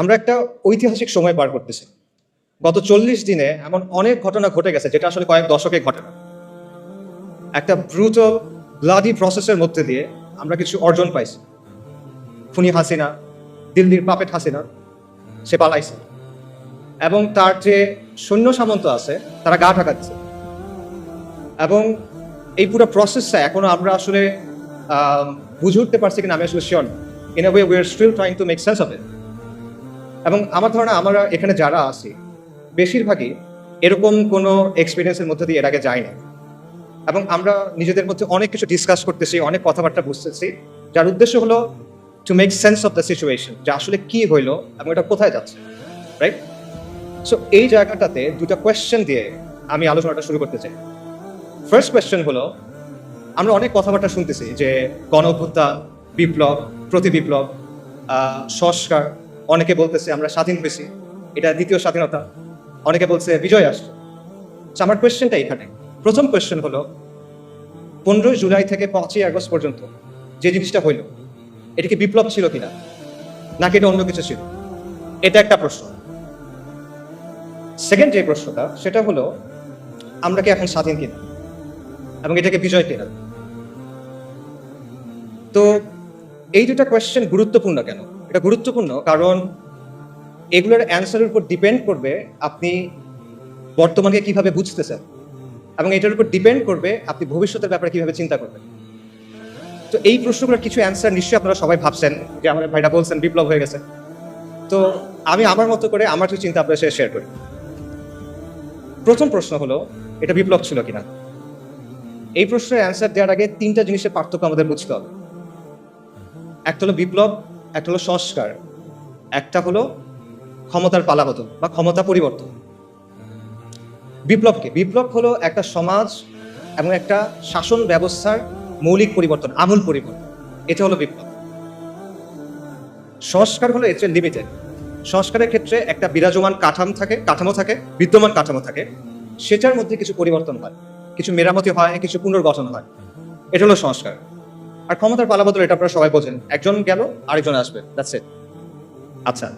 আমরা একটা ঐতিহাসিক সময় পার করতেছি। গত 40 দিনে এমন অনেক ঘটনা ঘটে গেছে যেটা আসলে কয়েক দশকে ঘটে না। একটা ব্রুটাল ব্লাডি প্রসেসের মধ্যে দিয়ে আমরা কিছু অর্জন পাইছি। খুনি হাসিনা, দিল্লির পাপেট হাসিনা, সে পালাইছে এবং তার যে সৈন্য সামন্ত আছে তারা গা ঢাকাচ্ছে। এবং এই পুরো প্রসেসটা এখনো আমরা আসলে বুঝে উঠতে পারছি কিনা আমি আসলে শিওর না। In a way we are still trying to make sense of it. এবং আমার ধারণা আমরা এখানে যারা আছি বেশিরভাগই এরকম কোনো এক্সপিরিয়েন্সের মধ্যে দিয়ে এর আগে যাই না। এবং আমরা নিজেদের মধ্যে অনেক কিছু ডিসকাস করতেছি, অনেক কথাবার্তা বুঝতেছি, যার উদ্দেশ্য হলো two make sense of the situation, যে আসলে কি হইলো এবং এটা কোথায় যাচ্ছে, রাইট? সো এই জায়গাটাতে দুটা কোয়েশ্চেন দিয়ে আমি আলোচনাটা শুরু করতে চাই। ফার্স্ট কোয়েশ্চেন হলো, আমরা অনেক কথাবার্তা শুনতেছি যে গণ অভ্যুত্থান, বিপ্লব, প্রতি বিপ্লব, সংস্কার। অনেকে বলতেছে আমরা স্বাধীন হয়েছি, এটা দ্বিতীয় স্বাধীনতা। অনেকে বলছে বিজয় আসছে। আমার কোয়েশ্চেনটা এখানে, প্রথম কোয়েশ্চেন হলো 15 জুলাই থেকে 5ই আগস্ট পর্যন্ত যে জিনিসটা হইল, এটা কি বিপ্লব ছিল কিনা, নাকি এটা অন্য কিছু ছিল? এটা একটা প্রশ্ন। সেকেন্ড যে প্রশ্নটা, সেটা হলো আমরা কি এখন স্বাধীন কিনা এবং এটাকে বিজয় কিনা? তো এই দুটা কোয়েশ্চেন গুরুত্বপূর্ণ কেন? এটা গুরুত্বপূর্ণ কারণ এগুলোর অ্যান্সারের উপর ডিপেন্ড করবে আপনি বর্তমানকে কিভাবে বুঝতেছেন, এবং এটার উপর ডিপেন্ড করবে আপনি ভবিষ্যতের ব্যাপারে কিভাবে চিন্তা করবেন। তো এই প্রশ্নগুলোর কিছু অ্যান্সার নিশ্চয়ই আপনারা সবাই ভাবছেন, যে আমার ভাইরা বলছেন বিপ্লব হয়ে গেছে। তো আমি আমার মতো করে আমার কিছু চিন্তা আপনার সাথে শেয়ার করি। প্রথম প্রশ্ন হলো, এটা বিপ্লব ছিল কিনা? এই প্রশ্নের অ্যান্সার দেওয়ার আগে তিনটা জিনিসের পার্থক্য আমাদের বুঝতে হবে। একটা হলো বিপ্লব, একটা হলো সংস্কার, একটা হলো ক্ষমতার পালাবদল বা ক্ষমতা পরিবর্তন। বিপ্লব কি? বিপ্লব হলো একটা সমাজ এবং একটা শাসন ব্যবস্থার মৌলিক পরিবর্তন, আমূল পরিবর্তন। এটা হলো বিপ্লব। সংস্কার হলো এর লিমিটেড। সংস্কারের ক্ষেত্রে একটা বিরাজমান কাঠামো থাকে, বিদ্যমান কাঠামো থাকে, সেটার মধ্যে কিছু পরিবর্তন হয়, কিছু মেরামতি হয়, কিছু পুনর্গঠন হয়। এটা হলো সংস্কার। আর ক্ষমতার পালাবদল, এটা আপনারা সবাই বোঝেন, একজন গেল আরেকজন আসবে, দ্যাটস ইট। আচ্ছা,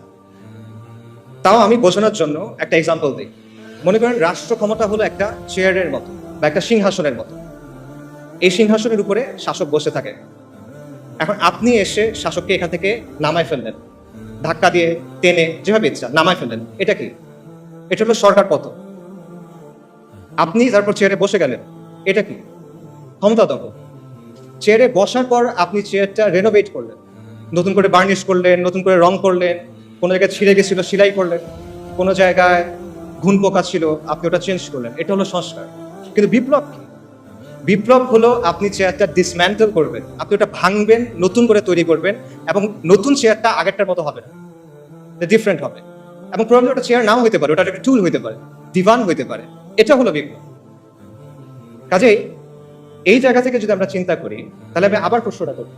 তাও আমি বোঝানোর জন্য একটা এক্সাম্পল দিই। মনে করেন রাষ্ট্র ক্ষমতা হলো একটা চেয়ারের মতো বা একটা সিংহাসনের মতো। এই সিংহাসনের উপরে শাসক বসে থাকে। এখন আপনি এসে শাসককে এখান থেকে নামায় ফেললেন, ধাক্কা দিয়ে টেনে যেভাবে ইচ্ছা নামায় ফেললেন। এটা কি? এটা হলো সরকার পতন। আপনি তারপর চেয়ারে বসে গেলেন, এটা কি? ক্ষমতা দখল। চেয়ারে বসার পর আপনি চেয়ারটা রেনোভেট করলেন, নতুন করে বার্নিশ করলেন, নতুন করে রং করলেন, কোনো জায়গায় ছিঁড়ে গেছিল সেলাই করলেন, কোনো জায়গায় ঘুণ পোকা ছিল আপনি ওটা চেঞ্জ করলেন। এটা হলো সংস্কার। কিন্তু বিপ্লব কি? বিপ্লব হলো আপনি চেয়ারটা ডিসম্যান্টেল করবেন, আপনি ওটা ভাঙবেন, নতুন করে তৈরি করবেন, এবং নতুন চেয়ারটা আগেরটার মতো হবে না, ডিফারেন্ট হবে। এবং প্রবলেম ওটা চেয়ার নাও হইতে পারে, ওটা একটা টুল হইতে পারে, দিবান হইতে পারে। এটা হলো বিপ্লব। কাজেই এই জায়গা থেকে যদি আমরা চিন্তা করি, তাহলে আমি আবার প্রশ্নটা করি,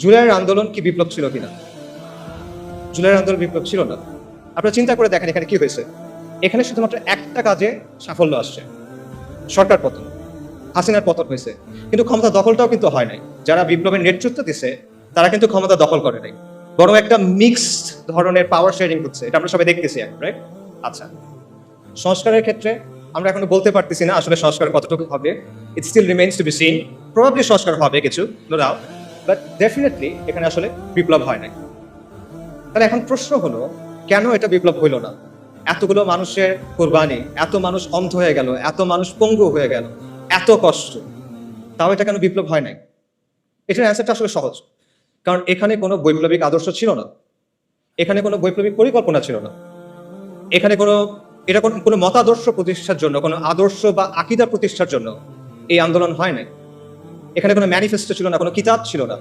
জুলাইয়ের আন্দোলন কি বিপ্লব ছিল কিনা? জুলাইয়ের আন্দোলন বিপ্লব ছিল না। আপনারা চিন্তা করে দেখেন এখানে কি হয়েছে। এখানে শুধুমাত্র একটা কাজে সাফল্য আসছে, সরকার পতন, হাসিনার পতন হয়েছে। কিন্তু ক্ষমতা দখলটাও কিন্তু হয় নাই। যারা বিপ্লবের নেতৃত্ব দিছে তারা কিন্তু ক্ষমতা দখল করে নাই, বরং একটা মিক্সড ধরনের পাওয়ার শেয়ারিং হচ্ছে। এটা আমরা সবাই দেখতেছি এখন, রাইট? আচ্ছা, সংস্কারের ক্ষেত্রে আমরা এখনো বলতে পারতেছি না আসলে সংস্কার কতটুকু হবে। It still remains to be seen. Probably সংস্কার হবে কিছু, নো ডাউট, বাট ডেফিনেটলি এখানে আসলে বিপ্লব হয় নাই। তাহলে এখন প্রশ্ন হলো, কেন এটা বিপ্লব হইল না? এতগুলো মানুষের কোরবানি, এত মানুষ অন্ধ হয়ে গেল, এত মানুষ পঙ্গু হয়ে গেল, এত কষ্ট, তাও এটা কেন বিপ্লব হয় নাই? এটার অ্যান্সারটা আসলে সহজ। কারণ এখানে কোনো বৈপ্লবিক আদর্শ ছিল না, এখানে কোনো বৈপ্লবিক পরিকল্পনা ছিল না, এখানে কোনো মতাদর্শ প্রতিষ্ঠার জন্য, কোনো আদর্শ বা আকীদা প্রতিষ্ঠার জন্য এই আন্দোলন হয় নাই। এখানে কোনো ম্যানিফেস্টো ছিল না, কোনো কিতাব ছিল না।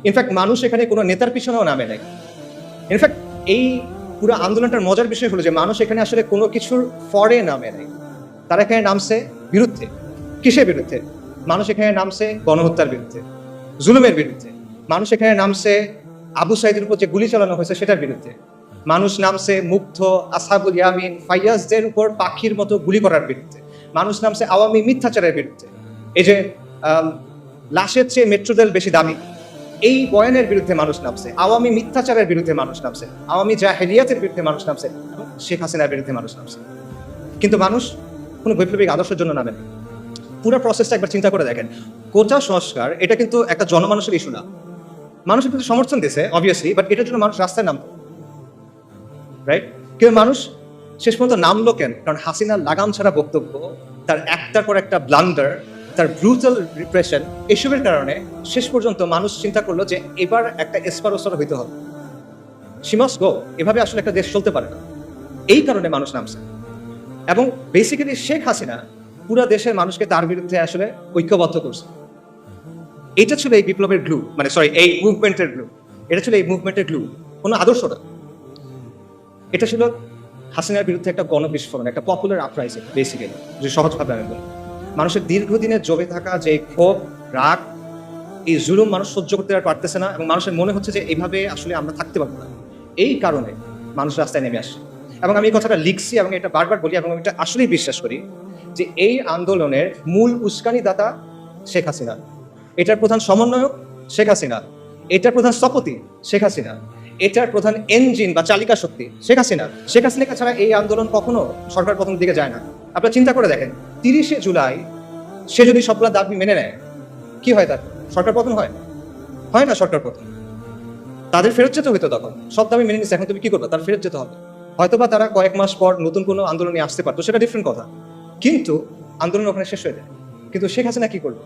ইনফ্যাক্ট মানুষ এখানে কোনো নেতার পিছনেও নামে নাই। ইনফ্যাক্ট এই পুরো আন্দোলনটার মজার বিষয় হলো যে মানুষ এখানে আসলে কোনো কিছুর ফরে নামে নাই। তারা এখানে নামছে বিরুদ্ধে। কিসের বিরুদ্ধে? মানুষ এখানে নামছে গণহত্যার বিরুদ্ধে, জুলুমের বিরুদ্ধে। মানুষ এখানে নামছে আবু সাইদের উপর যে গুলি চালানো হয়েছে সেটার বিরুদ্ধে। মানুষ নামছে মুগ্ধ, আসহাবুল ইয়ামিন, ফাইয়াজদের উপর পাখির মতো গুলি করার বিরুদ্ধে। মানুষ নামছে আওয়ামী মিথ্যাচারের বিরুদ্ধে। এই যে লাশের চেয়ে মেট্রো রেল বেশি দামি, এই বয়ানের বিরুদ্ধে মানুষ নামছে, আওয়ামী মিথ্যাচারের বিরুদ্ধে মানুষ নামছে, আওয়ামী জাহেলিয়াতের বিরুদ্ধে মানুষ নামছে, এবং শেখ হাসিনার বিরুদ্ধে মানুষ নামছে। কিন্তু মানুষ কোনো বৈপ্লবিক আদর্শের জন্য নামেন। পুরো প্রসেসটা একবার চিন্তা করে দেখেন। কোটা সংস্কার এটা কিন্তু একটা জনমানুষের ইস্যু না। মানুষের কিন্তু সমর্থন দিয়েছে অবভিয়াসলি, বাট এটার জন্য মানুষ রাস্তায় নামতো, রাইট? কিন্তু মানুষ শেষ পর্যন্ত নামলো কেন? কারণ হাসিনার লাগাম ছাড়া বক্তব্য, তার একটার পর একটা ব্লান্ডার, তার ব্রুটাল রিপ্রেশন, এসবের কারণে শেষ পর্যন্ত মানুষ চিন্তা করলো যে এবার একটা এসপার ওসপার হইতে হবে, শি মাস্ট গো। এভাবে আসলে একটা দেশ চলতে পারে না। এই কারণে মানুষ নামছে। এবং বেসিক্যালি শেখ হাসিনা পুরো দেশের মানুষকে তার বিরুদ্ধে আসলে ঐক্যবদ্ধ করছে। এটা ছিল এই বিপ্লবের গ্লু, মানে সরি, এই মুভমেন্টের গ্লু। এটা ছিল এই মুভমেন্টের গ্লু, কোনো আদর্শ না। এটা ছিল হাসিনার বিরুদ্ধে একটা গণবিস্ফোরণ, একটা পপুলার আপরাইজিং বেসিক্যালি, যে সহজভাবে আমি বলি। মানুষের দীর্ঘদিনের জমে থাকা যে ক্ষোভ, রাগ, এই জুলুম মানুষ সহ্য করতে আর পারতেছে না, এবং মানুষের মনে হচ্ছে যে এইভাবে আসলে আমরা থাকতে পারবো না। এই কারণে মানুষ রাস্তায় নেমে আসে। এবং আমি এই কথাটা লিখছি এবং এটা বারবার বলি, এবং আমি এটা আসলেই বিশ্বাস করি যে এই আন্দোলনের মূল উস্কানিদাতা শেখ হাসিনা, এটার প্রধান সমন্বয়ক শেখ হাসিনা, এটার প্রধান স্থপতি শেখ হাসিনা, এটার প্রধান ইঞ্জিন বা চালিকা শক্তি শেখ হাসিনা। শেখ হাসিনা ছাড়া এই আন্দোলন কখনো সরকার পতনের দিকে যায় না। আপনারা চিন্তা করে দেখেন, 30শে জুলাই সে যদি সবগুলা দাবি মেনে নেয়, কি হয়? তার সরকার পতন হয়? হয় না সরকার পতন। তাদের ফেরত যেতে হইতো তখন। সব দাবি মেনে নিচ্ছে, এখন তুমি কি করবে? তার ফেরত যেতে হবে। হয়তোবা তারা কয়েক মাস পর নতুন কোনো আন্দোলনে আসতে পারতো, সেটা ডিফারেন্ট কথা, কিন্তু আন্দোলন ওখানে শেষ হয়ে যায়। কিন্তু শেখ হাসিনা কি করলো?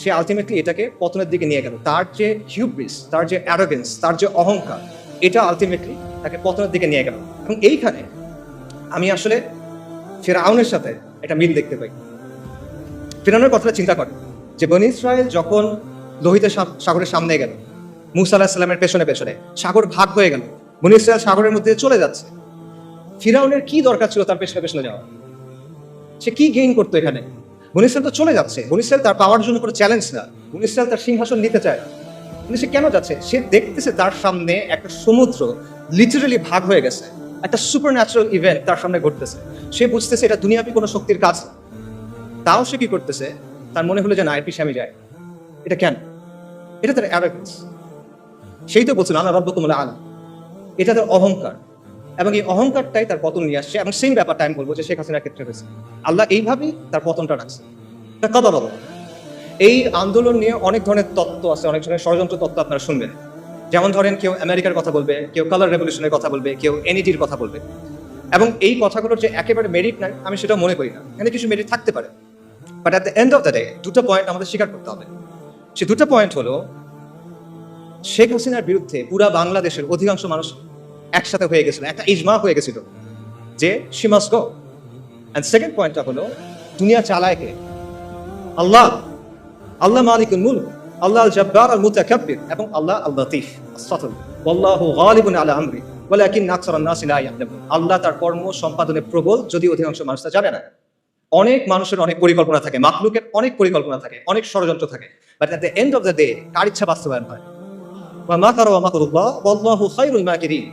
সে আলটিমেটলি এটাকে পতনের দিকে নিয়ে গেল। তার যে হিউব্রিস, তার যে অ্যারোগেন্স, তার যে অহংকার, এটা আলটিমেটলি তাকে পতনের দিকে নিয়ে গেল। এবং এইখানে আমি আসলে ফিরআউনের সাথে একটা মিল দেখতে পাই। ফিরআউনের কথাটা চিন্তা করে যে বনী ইসরাইল যখন লোহিত সাগরের সামনে গেল, মূসা আলাইহিস সালামের পেছনে পেছনে সাগর ভাগ হয়ে গেল, বনী ইসরাইল সাগরের মধ্যে চলে যাচ্ছে। ফিরআউনের কি দরকার ছিল তার পেছনে পেছনে যাওয়া? সে কি গেইন করতো এখানে? বনী ইসরাইল তো চলে যাচ্ছে। বনী ইসরাইল তার পাওয়ার জন্য কোনো চ্যালেঞ্জ না। বনী ইসরাইল তার সিংহাসন নিতে চায় না। কিন্তু সে কেন যাচ্ছে? সে দেখতেছে তার সামনে একটা সমুদ্র লিটারালি ভাগ হয়ে গেছে, একটা সুপার ন্যাচারাল ইভেন্ট তার সামনে ঘটতেছে। সে বুঝতেছে এটা দুনিয়াবি কোনো শক্তির কাজ। তাও সে কি করতেছে? তার মনে হলো যে না, এর পিছনে আমি যাই। এটা কেন? এটা তার অ্যারোগেন্স। সেই তো বলছিল আনা রাব্বুকুমুল আ'লা। এটা তার অহংকার, এবং এই অহংকারটাই তার পতন নিয়ে আসছে। এবং সেই ব্যাপারটা আমি বলবো যে শেখ হাসিনার ক্ষেত্রে হয়েছে। আল্লাহ এইভাবেই তার পতনটা রাখছে। কদর আল্লাহ। এই আন্দোলন নিয়ে অনেক ধরনের তত্ত্ব আছে, অনেক ধরনের ষড়যন্ত্র তত্ত্ব আপনারা শুনবেন। যেমন ধরেন, কেউ আমেরিকার কথা বলবে, কেউ কালার রেভলিউশনের কথা বলবে, কেউ এনইডির কথা বলবে। এবং এই কথাগুলোর যে একেবারে মেরিট নাই, আমি সেটা মনে করি না। এখানে কিছু মেরিট থাকতে পারে, but at the end of the day দুটো পয়েন্ট আমাদের স্বীকার করতে হবে। সে দুটো পয়েন্ট হলো, শেখ হাসিনার বিরুদ্ধে পুরা বাংলাদেশের অধিকাংশ মানুষ একসাথে হয়ে গেছিল, একটা ইজমা হয়ে গেছিল যে she must go. And second পয়েন্টটা হলো, দুনিয়া চালায় কে? আল্লাহ। আল্লাহ মালিকুল মুলক, আল্লাহ আল জাব্বার আল মুতাকাব্বির, এবং আল্লাহ আল লতীফ আস-সাতুর। ওয়াল্লাহু গালিবুন আলা আমরি ওয়ালাকিন আকসারান নাসি লা ইয়ালামুন। আল্লাহ তার কর্ম সম্পাদনে প্রবল, যদি অধিকাংশ মানুষ তা জানে না। অনেক মানুষের অনেক পরিকল্পনা থাকে, মাখলুকের অনেক পরিকল্পনা থাকে, অনেক ষড়যন্ত্র থাকে, but at the end of the day কার ইচ্ছা বাস্তবায়ন হয়? ওয়া মাকারু ওয়া মাকরুল্লাহ ওয়াল্লাহু খায়রুল মাকিরিন।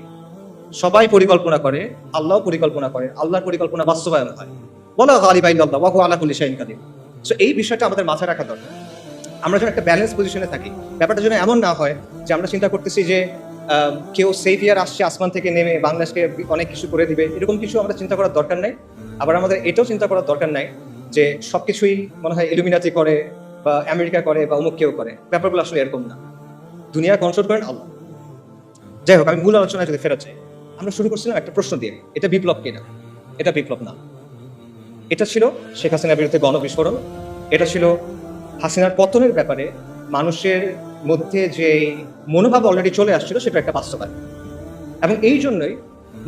সবাই পরিকল্পনা করে, আল্লাহও পরিকল্পনা করে, আল্লাহর পরিকল্পনা বাস্তবায়ন হয়। ওয়ালা গালিবা ইল্লাল্লাহ ওয়া হুয়া আলা কুল্লি শাইইন কাদির। সো এই বিষয়টা আমাদের মাথায় রাখা দরকার। আমরা যেন একটা ব্যালেন্স পজিশনে থাকি। ব্যাপারটা যেন এমন না হয় যে আমরা চিন্তা করতেছি যে কেউ সেভিয়ার আসছে আসমান থেকে নেমে বাংলাদেশকে অনেক কিছু করে দিবে, এরকম কিছু আমরা চিন্তা করার দরকার নাই। আবার আমাদের এটাও চিন্তা করার দরকার নাই যে সবকিছুই মনে হয় ইলুমিনাতি করে বা আমেরিকা করে বা অমুক কেউ করে। ব্যাপারগুলো আসলে এরকম না। দুনিয়া কন্ট্রোল করেন আল্লাহ। যাই হোক, আমি মূল আলোচনায় যদি ফেরত চাই, আমরা শুরু করছিলাম একটা প্রশ্ন দিয়ে, এটা বিপ্লব কিনা? এটা বিপ্লব না। এটা ছিল শেখ হাসিনার বিরুদ্ধে গণবিস্ফোরণ। এটা ছিল হাসিনার পতনের ব্যাপারে মানুষের মধ্যে যে মনোভাব অলরেডি চলে আসছিল, সেটা একটা বাস্তবায়ন। এবং এই জন্যই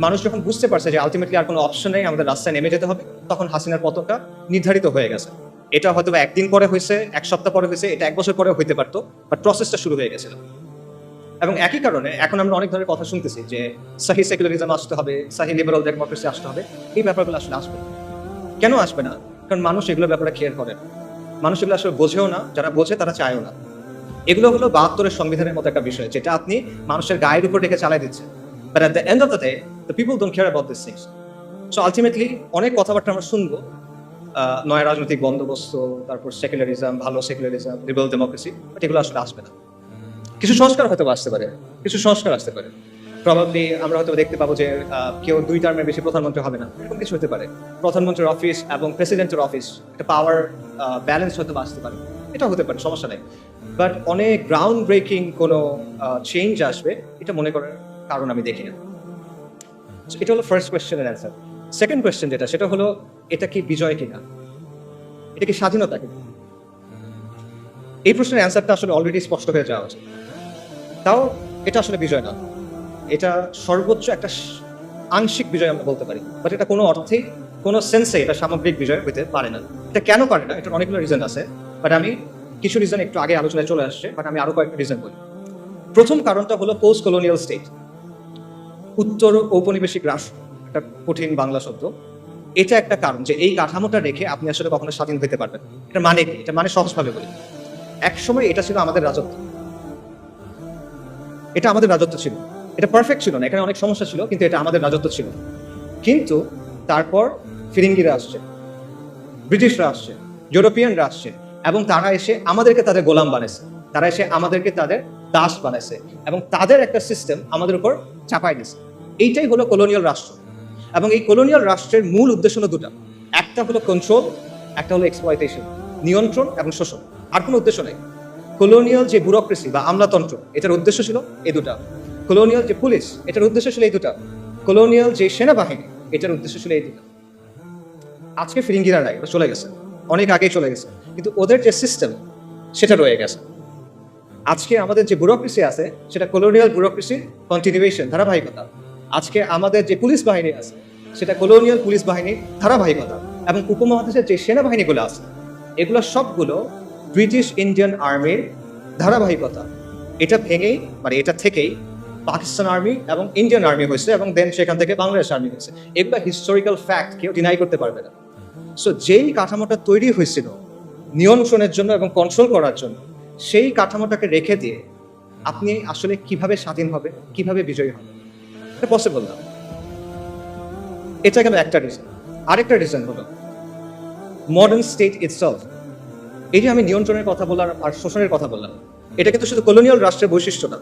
মানুষ যখন বুঝতে পারছে যে আলটিমেটলি আর কোনো অপশন নেই, আমাদের রাস্তায় নেমে যেতে হবে, তখন হাসিনার পতনটা নির্ধারিত হয়ে গেছে। এটা হয়তো একদিন পরে হয়েছে, এক সপ্তাহ পরে হয়েছে, এটা এক বছর পরে হইতে পারতো, বাট প্রসেসটা শুরু হয়ে গেছিল। এবং একই কারণে এখন আমরা অনেক ধরনের কথা শুনতেছি যে সাহি সেকুলারিজম আসতে হবে, সাহি লিবারাল ডেমোক্রেসি আসতে হবে। এই ব্যাপারগুলো আসলে আসবে না। কেন আসবে না? কারণ মানুষ এগুলোর ব্যাপারে কেয়ার করে না। মানুষ এগুলো আসলে বোঝেও না, যারা বোঝে তারা চায়ও না। এগুলো হলো 72-এর সংবিধানের মতো একটা বিষয়, যেটা আপনি মানুষের গায়ের উপর রেখে চালাই দিচ্ছেন। But at the end of the day the people don't care about this things. So ultimately অনেক কথাবার্তা আমরা শুনবো, নয়া রাজনৈতিক বন্দোবস্ত, তারপর সেকুলারিজম, ভালো সেকুলারিজম, লিবারাল ডেমোক্রেসি, বাট এগুলো আসলে আসবে না। কিছু সংস্কার হয়তো আসতে পারে, কিছু সংস্কার আসতে পারে। প্রবাবলি আমরা হয়তো দেখতে পাবো যে কেউ 2 টার্মের বেশি প্রধানমন্ত্রী হবে না, এরকম কিছু হতে পারে। প্রধানমন্ত্রীর অফিস এবং প্রেসিডেন্টের অফিস একটা পাওয়ার ব্যালেন্স হয়তো আসতে পারে, এটা হতে পারে, সমস্যা নেই। বাট অনেক গ্রাউন্ড ব্রেকিং কোনো চেঞ্জ আসবে এটা মনে করার কারণ আমি দেখি না। এটা হলো ফার্স্ট কোয়েশ্চেনের অ্যান্সার। সেকেন্ড কোয়েশ্চেন যেটা, সেটা হলো এটা কি বিজয় কিনা, এটা কি স্বাধীনতা কিনা? এই প্রশ্নের অ্যান্সারটা আসলে অলরেডি স্পষ্ট হয়ে যাওয়া উচিত। তাও এটা আসলে বিজয় না, এটা সর্বোচ্চ একটা আংশিক বিজয় আমরা বলতে পারি, বাট এটা কোনো অর্থেই, কোনো সেন্সে এটা সামগ্রিক বিজয় হতে পারে না। এটা কেন পারে না, এটার অনেকগুলো রিজন আছে, বাট আমি কিছু রিজন একটু আগে আলোচনায় চলে আসছে, বাট আমি আরো কয়েকটা রিজন বলি। প্রথম কারণটা হলো পোস্ট কলোনিয়াল স্টেট, উত্তর ঔপনিবেশিক রাষ্ট্র, একটা কঠিন বাংলা শব্দ। এটা একটা কারণ যে এই কাঠামোটা রেখে আপনি আসলে কখনো স্বাধীন হতে পারবেন। এটা মানে কি? এটা মানে সহজভাবে বলি, একসময় এটা ছিল আমাদের রাজত্ব, এটা আমাদের রাজত্ব ছিল, এটা পারফেক্ট ছিল না, এখানে অনেক সমস্যা ছিল, কিন্তু এটা আমাদের রাজত্ব ছিল। কিন্তু তারপর ফিরিঙ্গিরা আসছে, ব্রিটিশরা আসছে, ইউরোপিয়ানরা আসছে, এবং তারা এসে আমাদেরকে তাদের গোলাম বানাইছে, তারা এসে আমাদেরকে তাদের দাস বানাইছে, এবং তাদের একটা সিস্টেম আমাদের উপর চাপাই দিয়েছে। এইটাই হলো কলোনিয়াল রাষ্ট্র। এবং এই কলোনিয়াল রাষ্ট্রের মূল উদ্দেশ্য হলো দুটা, একটা হলো কন্ট্রোল, একটা হলো এক্সপ্লয়টেশন, নিয়ন্ত্রণ এবং শোষণ, আর কোনো উদ্দেশ্য নেই। কলোনিয়াল যে ব্যুরোক্রেসি বা আমলাতন্ত্র, এটার উদ্দেশ্য ছিল এই দুটা। কলোনিয়াল যে পুলিশ, এটার উদ্দেশ্য ছিল এই দুটা। কলোনিয়াল যে সেনাবাহিনী, এটার উদ্দেশ্য ছিল এই দুটা। আজকে ফিরিঙ্গিরা নাই, চলে গেছে, অনেক আগেই চলে গেছে, কিন্তু ওদের যে সিস্টেম সেটা রয়ে গেছে। আজকে আমাদের যে ব্যুরোক্রেসি আছে সেটা কলোনিয়াল ব্যুরোক্রেসির কন্টিনিউয়েশন, ধারাবাহিকতা। আজকে আমাদের যে পুলিশ বাহিনী আছে সেটা কলোনিয়াল পুলিশ বাহিনীর ধারাবাহিকতা। এবং উপমহাদেশের যে সেনাবাহিনীগুলো আছে এগুলো সবগুলো ব্রিটিশ ইন্ডিয়ান আর্মির ধারাবাহিকতা। এটা ভেঙেই, মানে এটা থেকেই পাকিস্তান আর্মি এবং ইন্ডিয়ান আর্মি হয়েছে, এবং দেন সেখান থেকে বাংলাদেশ আর্মি হয়েছে। এগুলো হিস্টোরিক্যাল ফ্যাক্ট, কেউ ডিনাই করতে পারবে না। সো যেই কাঠামোটা তৈরি হয়েছিল নিয়ন্ত্রণের জন্য এবং কন্ট্রোল করার জন্য, সেই কাঠামোটাকে রেখে দিয়ে আপনি আসলে কিভাবে স্বাধীন হবে, কিভাবে বিজয়ী হবে, এটা পসিবল না। এটা গেল একটা রিজন। আরেকটা রিজন হলো মডার্ন স্টেট ইটসেলফ। এই যে আমি নিয়ন্ত্রণের কথা বললাম আর শোষণের কথা বললাম, এটা কিন্তু শুধু কলোনিয়াল রাষ্ট্রের বৈশিষ্ট্য না,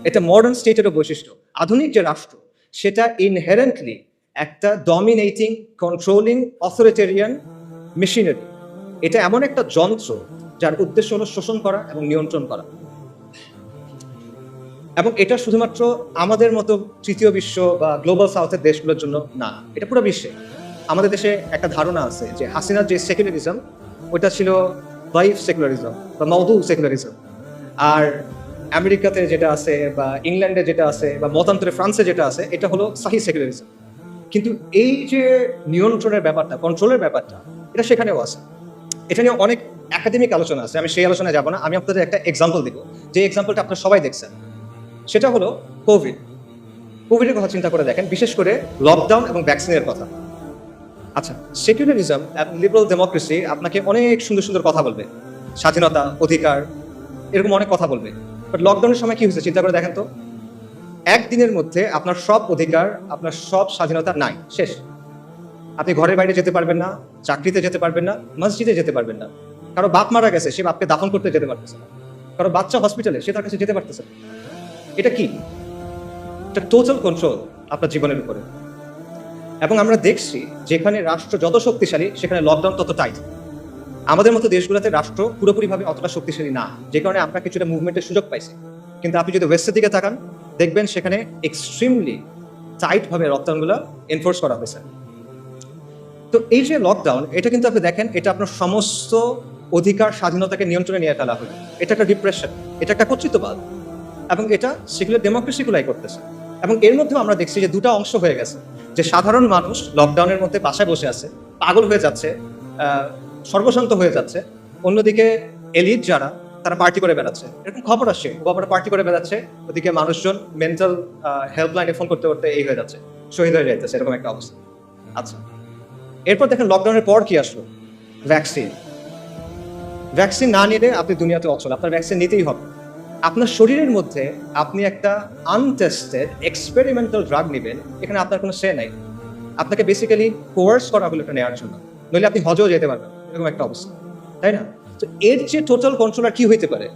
এটা মডার্ন স্টেটেরও বৈশিষ্ট্য। আধুনিক যে রাষ্ট্র সেটা ইনহেরেন্টলি একটা ডমিনেটিং, কন্ট্রোলিং, অথরিটেরিয়ান মেশিনারি। এটা এমন একটা যন্ত্র যার উদ্দেশ্য হলো শোষণ করা এবং নিয়ন্ত্রণ করা। এবং এটা শুধুমাত্র আমাদের মতো তৃতীয় বিশ্ব বা গ্লোবাল সাউথের দেশগুলোর জন্য না, এটা পুরো বিশ্বে। আমাদের দেশে একটা ধারণা আছে যে হাসিনার যে সেকুলারিজম, ওইটা ছিল ভাইভ সেকুলারিজম বা মওদু সেকুলারিজম। আর আমেরিকাতে যেটা আছে বা ইংল্যান্ডে যেটা আছে বা মতান্তরে ফ্রান্সে যেটা আছে, এটা হলো সাহি সেকুলারিজম। কিন্তু এই যে নিয়ন্ত্রণের ব্যাপারটা, কন্ট্রোলের ব্যাপারটা, এটা সেখানেও আছে। এটা নিয়ে অনেক একাডেমিক আলোচনা আছে, আমি সেই আলোচনায় যাব না। আমি আপনাদের একটা এক্সাম্পল দিব, যে এক্সাম্পলটা আপনারা সবাই দেখছেন। সেটা হলো কোভিড। কোভিডের কথা চিন্তা করে দেখেন, বিশেষ করে লকডাউন এবং ভ্যাকসিনের কথা। আচ্ছা, সেকুলারিজম এবং লিবারাল ডেমোক্রেসি আপনাকে অনেক সুন্দর সুন্দর কথা বলবে, স্বাধীনতা, অধিকার, এরকম অনেক কথা বলবে। বাট লকডাউনের সময় কি হয়েছে চিন্তা করে দেখেন তো। একদিনের মধ্যে আপনার সব অধিকার, আপনার সব স্বাধীনতা নাই, শেষ। আপনি ঘরের বাইরে যেতে পারবেন না, চাকরিতে যেতে পারবেন না, মসজিদে যেতে পারবেন না। কারো বাপ মারা গেছে, সে বাপকে দাফন করতে যেতে পারতেছে না। কারো বাচ্চা হসপিটালে, সে তার কাছে যেতে পারতেছে না। এটা কি? এটা টোটাল কন্ট্রোল আপনার জীবনের উপরে। এবং আমরা দেখছি যেখানে রাষ্ট্র যত শক্তিশালী সেখানে লকডাউন তত টাইট। আমাদের মতো দেশগুলোতে রাষ্ট্র পুরোপুরিভাবে অতটা শক্তিশালী না, যে কারণে আমরা কিছুটা মুভমেন্টের সুযোগ পাইছি। কিন্তু আপনি যদি ওয়েস্টের দিকে তাকান, দেখবেন সেখানে এক্সট্রিমলি টাইটভাবে লকডাউনগুলো এনফোর্স করা হয়েছে। তো এই যে লকডাউন, এটা কিন্তু আপনি দেখেন, এটা আপনার সমস্ত অধিকার, স্বাধীনতাকে নিয়ন্ত্রণে নিয়ে ফেলা হলো। এটা একটা ডিপ্রেশন, এটা একটা কর্তৃত্ববাদ, এবং এটা সেকুলার ডেমোক্রেসিগুলাই করতেছে। এবং এর মধ্যেও আমরা দেখছি যে দুটা অংশ হয়ে গেছে, যে সাধারণ মানুষ লকডাউনের মধ্যে বাসায় বসে আছে, পাগল হয়ে যাচ্ছে, সর্বশান্ত হয়ে যাচ্ছে। অন্যদিকে এলিট যারা, তারা পার্টি করে বেড়াচ্ছে, এরকম খবর আসছে, গোয়াপাড়া পার্টি করে বেড়াচ্ছে। ওদিকে মানুষজন মেন্টাল হেল্পলাইনে ফোন করতে করতে এই হয়ে যাচ্ছে, শহীদ হয়ে যাইতেছে, এরকম একটা অবস্থা। আচ্ছা, এরপর দেখেন লকডাউনের পর কি আসলো? ভ্যাকসিন। ভ্যাকসিন না নিলে আপনি দুনিয়াতে অচল, আপনার ভ্যাকসিন নিতেই হবে। আপনার শরীরের মধ্যে আপনি একটা আনটেস্টেড এক্সপেরিমেন্টাল ড্রাগ নেবেন, এখানে আপনার কোনো সে নাই। আপনাকে বেসিক্যালি কোয়ার্স করা হলো এটা নেওয়ার জন্য, নইলে আপনি হজও যেতে পারবেন, এরকম একটা অবস্থা, তাই না? তো এর যে টোটাল কন্ট্রোলার কি হইতে পারে?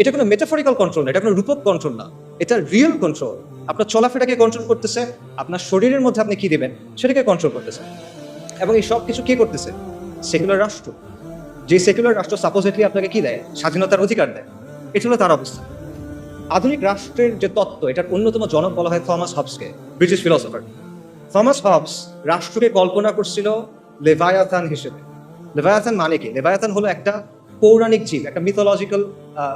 এটা কোনো মেটাফরিক্যাল কন্ট্রোল না, এটা কোনো রূপক কন্ট্রোল না, এটা রিয়েল কন্ট্রোল। আপনার চলাফেরাকে কন্ট্রোল করতেছে, আপনার শরীরের মধ্যে আপনি কি দিবেন সেটাকে কন্ট্রোল করতেছে। এবং এই সব কিছু কে করতেছে? সেকুলার রাষ্ট্র। যে সেকুলার রাষ্ট্র সাপোজিটলি আপনাকে কি দেয়? স্বাধীনতার অধিকার দেয়। এটা হলো তার অবস্থা। আধুনিক রাষ্ট্রের যে তত্ত্ব, এটার অন্যতম জনক বলা হয় থমাস হবসকে, ব্রিটিশ ফিলোসফার। থমাস হবস রাষ্ট্রকে কল্পনা করছিল লেভায়াথান হিসেবে। লেভায়াথান মানে কি? লেভায়াথান হলো একটা পৌরাণিক জীব, একটা মিথোলজিক্যাল,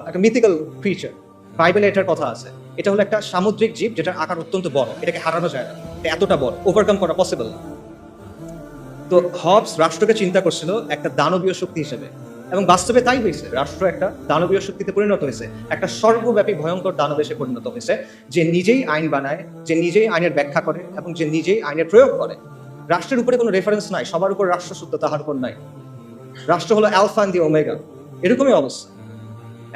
একটা মিথিক্যাল ক্রিচার। বাইবেলে এটার কথা আছে। এটা হলো একটা সামুদ্রিক জীব যেটার আকার অত্যন্ত বড়, এটাকে হারানো যায় না, এতটা বড়, ওভারকাম করা পসিবল না। তো হবস রাষ্ট্রকে চিন্তা করছিল একটা দানবীয় শক্তি হিসেবে, এবং বাস্তবে তাই হয়েছে। রাষ্ট্র একটা দানবীয় শক্তিতে পরিণত হয়েছে, একটা সর্বব্যাপী ভয়ঙ্কর দানবে সে পরিণত হয়েছে, যে নিজেই আইন বানায়, যে নিজেই আইনের ব্যাখ্যা করে এবং যে নিজেই আইনের প্রয়োগ করে। রাষ্ট্রের উপরে কোনো রেফারেন্স নাই, সবার উপর রাষ্ট্র সত্য তাহার উপর নাই। রাষ্ট্র হলো অ্যালফা এন্ড দি ওমেগা, এরকমই অবস্থা।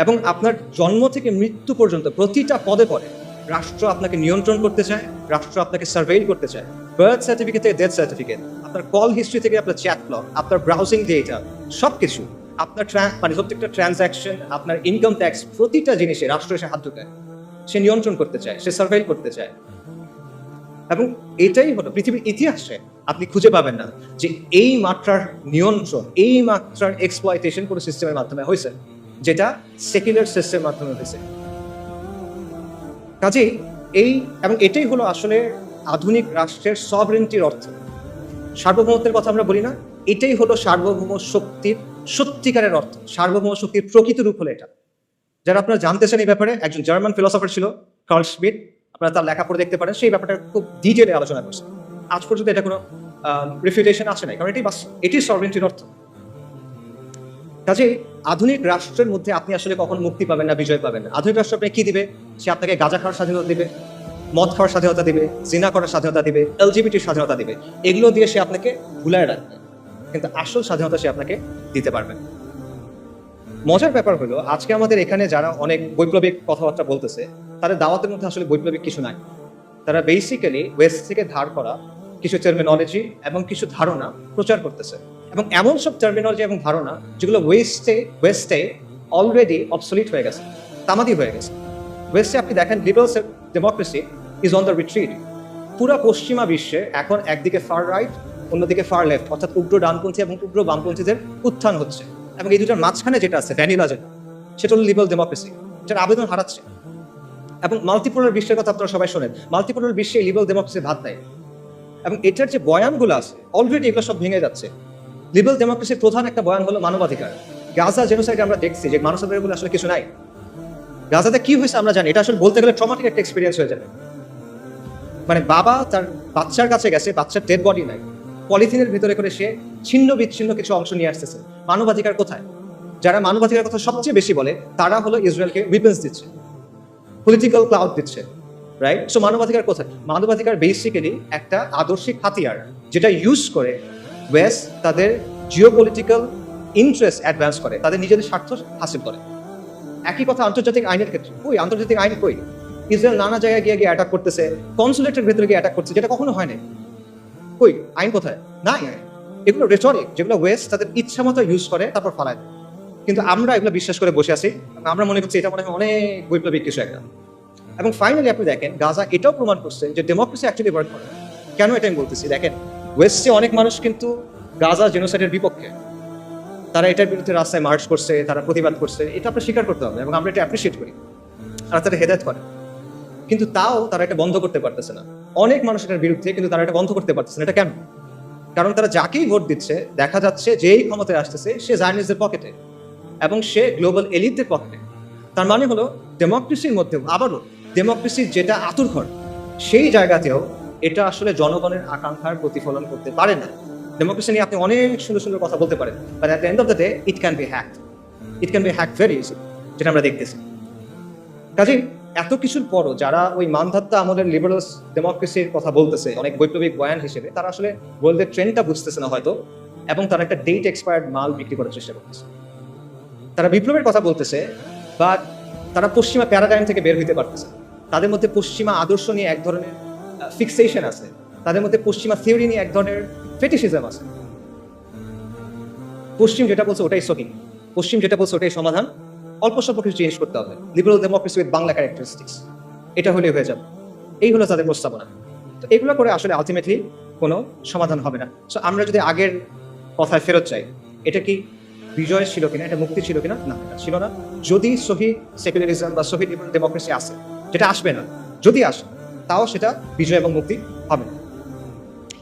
এবং আপনার জন্ম থেকে মৃত্যু পর্যন্ত প্রতিটা পদে পদে রাষ্ট্র আপনাকে নিয়ন্ত্রণ করতে চায়, রাষ্ট্র আপনাকে সার্ভেইল করতে চায়। বার্থ সার্টিফিকেট থেকে ডেথ সার্টিফিকেট, আপনার কল হিস্ট্রি থেকে আপনার চ্যাট লগ, আপনার ব্রাউজিং ডেটা, সবকিছু, আপনার মানে প্রত্যেকটা ট্রানজাকশন, আপনার ইনকাম ট্যাক্স, প্রতিটা জিনিসে রাষ্ট্র এসে হাত ঢুকায়। সে নিয়ন্ত্রণ করতে চায়, সে সার্ভেইল করতে চায়। এবং এটাই হলো পৃথিবীর ইতিহাসে আপনি খুঁজে পাবেন না যে এই মাত্রার নিয়ন্ত্রণ, এই মাত্রার এক্সপ্লয়টেশন কোনো সিস্টেমের মাধ্যমে হয়েছে, যেটা সেকুলার সিস্টেমের মাধ্যমে হয়েছে। কাজেই এবং এটাই হলো আসলে আধুনিক রাষ্ট্রের সভরেন্টির অর্থ। সার্বভৌমত্বের কথা আমরা বলি না, এটাই হলো সার্বভৌম শক্তির সত্যিকারের অর্থ। সার্বভৌম শক্তির প্রকৃত রূপ হলো এটা। যারা আপনারা জানতে চান এই ব্যাপারে, একজন জার্মান ফিলোসফার ছিল কার্ল শ্মিট, আপনারা তার লেখা পড়ে দেখতে পারেন, সেই ব্যাপারটা খুব ডিটেলে আলোচনা করছে। আজ পর্যন্ত এটা কোনো রিফিউটেশন আসে নাই, কারণ এটি সভরেন্টির অর্থ। কাজেই আধুনিক রাষ্ট্রের মধ্যে আপনি আসলে কখনো মুক্তি পাবেন না, বিজয় পাবেন না। আধুনিক রাষ্ট্র আপনাকে কি দিবে? সে আপনাকে গাঁজা খাওয়ার স্বাধীনতা দিবে, মদ খাওয়ার স্বাধীনতা দিবে, জিনা করার স্বাধীনতা দিবে, এলজিবিটির স্বাধীনতা দিবে। এগুলো দিয়ে সে আপনাকে ভুলায় রাখবে, কিন্তু আসল স্বাধীনতা সে আপনাকে দিতে পারবে না। মজার ব্যাপার হলো, আজকে আমাদের এখানে যারা অনেক বৈপ্লবিক কথাবার্তা বলতেছে, তাদের দাওয়াতের মধ্যে আসলে বৈপ্লবিক কিছু নাই। তারা বেসিক্যালি ওয়েস্ট থেকে ধার করা কিছু টার্মিনোলজি এবং কিছু ধারণা প্রচার করতেছে, এবং এমন সব টার্মিনোলজি এবং ধারণা যেগুলো ওয়েস্টে অলরেডি অবসলিট হয়ে গেছে, তামাদি হয়ে গেছে। ওয়েস্টে আপনি দেখেন liberal democracy is on the retreat. পুরা পশ্চিমা বিশ্বে এখন একদিকে ফার রাইট, অন্যদিকে ফার লেফট, অর্থাৎ উগ্র ডানপন্থী এবং উগ্র বামপন্থীদের উত্থান হচ্ছে। এবং এই দুটার মাঝখানে যেটা আছে ভ্যানিলা, সেটা হলো লিবারাল ডেমোক্রেসি, যেটার আবেদন হারাচ্ছে। এবং মাল্টিপোলার বিশ্বের কথা আপনারা সবাই শোনেন, মাল্টিপোলার বিশ্বে লিবারাল ডেমোক্রেসি ভাত দেয়। এবং এটার যে বয়ানগুলো আছে অলরেডি এগুলো সব ভেঙে যাচ্ছে। লিবারাল ডেমোক্রেসির প্রধান একটা বয়ান হলো মানবাধিকার। গাজা জেনোসাইডে আমরা দেখছি যে মানবাধিকার আসলে কিছু নাই। গাজাতে কি হয়েছে আমরা জানি, এটা আসলে বলতে গেলে ট্রমাটিক একটা এক্সপিরিয়েন্স হয়ে যাবে। মানে বাবা তার বাচ্চার কাছে গেছে, বাচ্চার ডেড বডি নাই, পলিথিনের ভিতরে করে সে ছিন্ন বিচ্ছিন্ন কিছু অংশ নিয়ে আসতেছে। মানবাধিকার কোথায়? যারা মানবাধিকার কথা সবচেয়ে বেশি বলে তারা হলো ইসরায়েলকে উইপেন্স দিচ্ছে, পলিটিক্যাল ক্লাউড দিচ্ছে, রাইট? সো মানবাধিকার কোথায়? মানবাধিকার বেসিক্যালি একটা আদর্শিক হাতিয়ার, যেটা ইউজ করে ওয়েস্ট তাদের জিওপলিটিক্যাল ইন্টারেস্ট অ্যাডভান্স করে, তাদের নিজেদের স্বার্থ হাসিল করে। একই কথা আন্তর্জাতিক আইনের ক্ষেত্রে। কই আন্তর্জাতিক আইন কই? ইসরায়েল নানা জায়গায় গিয়ে অ্যাটাক করতেছে, কনসুলেটের ভেতরে গিয়ে অ্যাটাক করছে, যেটা কখনো হয় না। কই আইন কোথায়? নাই। এগুলো রেটরিক, যেগুলো ওয়েস্ট তাদের ইচ্ছা মতো ইউজ করে তারপর ফালায়। কিন্তু আমরা এগুলো বিশ্বাস করে বসে আছি, আমরা মনে করছি এটা মনে হয় অনেক বৈপ্লবিক কিছু একটা। এবং ফাইনালি আপনি দেখেন গাজা এটাও প্রমাণ করছে যে ডেমোক্রেসি অ্যাকচুয়ালি ওয়ার্ক করে। কেন এটা আমি বলতেছি? দেখেন, ওয়েস্টে অনেক মানুষ কিন্তু গাজা জেনোসাইডের বিপক্ষে, তারা এটার বিরুদ্ধে রাস্তায় মার্চ করছে, তারা প্রতিবাদ করছে, এটা আপনার স্বীকার করতে হবে এবং আমরা এটা অ্যাপ্রিসিয়েট করি, আর তারা হেদায়েত করে। কিন্তু তাও তারা এটা বন্ধ করতে পারতেছে না। অনেক মানুষ এটার বিরুদ্ধে, কিন্তু তারা এটা বন্ধ করতে পারতেছে না। এটা কেন? কারণ তারা যাকেই ভোট দিচ্ছে দেখা যাচ্ছে যেই ক্ষমতায় আসতেছে সে জায়নিস্টদের পকেটে এবং সে গ্লোবাল এলিটদের পকেটে। তার মানে হলো ডেমোক্রেসির মধ্যে আবারও ডেমোক্রেসির যেটা আতুরঘর, সেই জায়গাতেও এটা আসলে জনগণের আকাঙ্ক্ষার প্রতিফলন করতে পারে না। ডেমোক্রেসি নিয়ে আপনি অনেক সুন্দর সুন্দর কথা বলতে পারেন, but at the end of the day it can be hacked. It can be hacked very easy, যেটা আমরা দেখতেছি। কাজেই এত কিছুর পরও যারা ওই মানধাত্তা আমাদের লিবারাল ডেমোক্রেসির কথা বলতেছে অনেক বৈপ্লবিক বয়ান হিসেবে, তারা আসলে ওয়ার্ল্ডের ট্রেন্ডটা বুঝতেছে না হয়তো, এবং তারা একটা ডেট এক্সপায়ার্ড মাল বিক্রি করার চেষ্টা করতেছে। তারা বিপ্লবের কথা বলতেছে, বাট তারা পশ্চিমা প্যারাডাইম থেকে বের হইতে পারতেছে। তাদের মধ্যে পশ্চিমা আদর্শ নিয়ে এক ধরনের ফিক্সেশন আছে, তাদের মধ্যে পশ্চিমা থিওরি নিয়ে এক ধরনের ফেটিশিজম আছে। পশ্চিম যেটা বলছে ওটাই সহি, পশ্চিম যেটা বলছে ওটাই সমাধান, অল্প স্বল্প কিছু চেঞ্জ করতে হবে, liberal democracy with Bangla characteristics, এটা হলে হয়ে যাবে। এই হলো তাদের প্রস্তাবনা। তো এগুলো করে আসলে আলটিমেটলি কোনো সমাধান হবে না। সো আমরা যদি আগের কথায় ফেরত চাই, এটা কি বিজয় ছিল কিনা, এটা মুক্তি ছিল কিনা? না, এটা ছিল না। যদি সহি সেকুলারিজম বা সহি লিবারাল ডেমোক্রেসি আসে, যেটা আসবে না, যদি আসে তাও সেটা বিজয় এবং মুক্তি হবে না।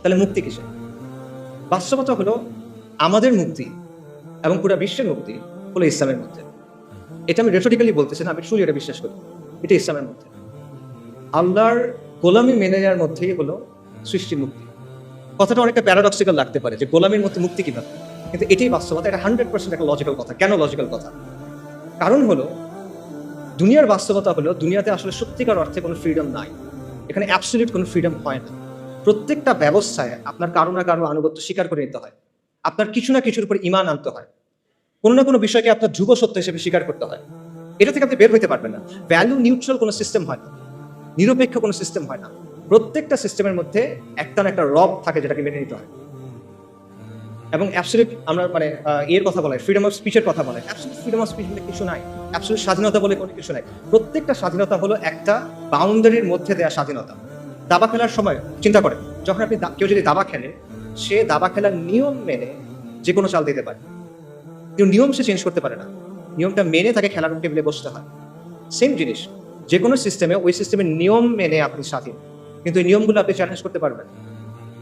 তাহলে মুক্তি কিসে? বাস্তবতা হলো আমাদের মুক্তি এবং পুরো বিশ্বের মুক্তি হলো ইসলামের মধ্যে। এটা আমি রেটরিক্যালি বলতেছি না, আমি ট্রুলি এটা বিশ্বাস করি, এটা ইসলামের মধ্যে। আল্লাহর গোলামি মেনে নেওয়ার মধ্যেই হলো সৃষ্টির মুক্তি। কথাটা অনেকটা প্যারাডক্সিক্যাল লাগতে পারে যে গোলামির মধ্যে মুক্তি কিভাবে, কিন্তু এটাই বাস্তবতা। এটা 100% একটা লজিক্যাল কথা। কেন লজিক্যাল কথা? কারণ হলো দুনিয়ার বাস্তবতা হলো দুনিয়াতে আসলে সত্যিকার অর্থে কোনো ফ্রিডম নাই। এখানে অ্যাবসলিউট কোনো ফ্রিডম হয় না। প্রত্যেকটা ব্যবস্থায় আপনার কারো না কারো আনুগত্য স্বীকার করে নিতে হয়, আপনার কিছু না কিছুর উপর ঈমান আনতে হয়, কোনো না কোনো বিষয়কে আপনার যুগ সত্য হিসেবে স্বীকার করতে হয়। এটা থেকে আপনি বের হইতে পারবেন না। ভ্যালু নিউট্রাল কোনো সিস্টেম হয় না, নিরপেক্ষ কোনো সিস্টেম হয় না। প্রত্যেকটা সিস্টেমের মধ্যে একটা না একটা রব থাকে যেটাকে মেনে নিতে হয়। এবং অ্যাবসলিউট আমরা মানে এর কথা বলে ফ্রিডম অফ স্পিচের কথা বলে, অ্যাবসলিউট ফ্রিডম অফ স্পিচ বলে কিছু নাই, অ্যাবসলিউট স্বাধীনতা বলে কোনো কিছু নাই। প্রত্যেকটা স্বাধীনতা হলো একটা বাউন্ডারির মধ্যে দেওয়া স্বাধীনতা। দাবা খেলার সময় চিন্তা করেন, যখন আপনি কেউ যদি দাবা খেলে, সে দাবা খেলার নিয়ম মেনে যে কোনো চাল দিতে পারে, কিন্তু নিয়ম সে চেঞ্জ করতে পারে না। নিয়মটা মেনে তাকে খেলার টেবিলে বসতে হয়। সেম জিনিস, যে কোনো সিস্টেমে ওই সিস্টেমের নিয়ম মেনে আপনি স্বাধীন, কিন্তু এই নিয়মগুলো আপনি চ্যালেঞ্জ করতে পারবেন।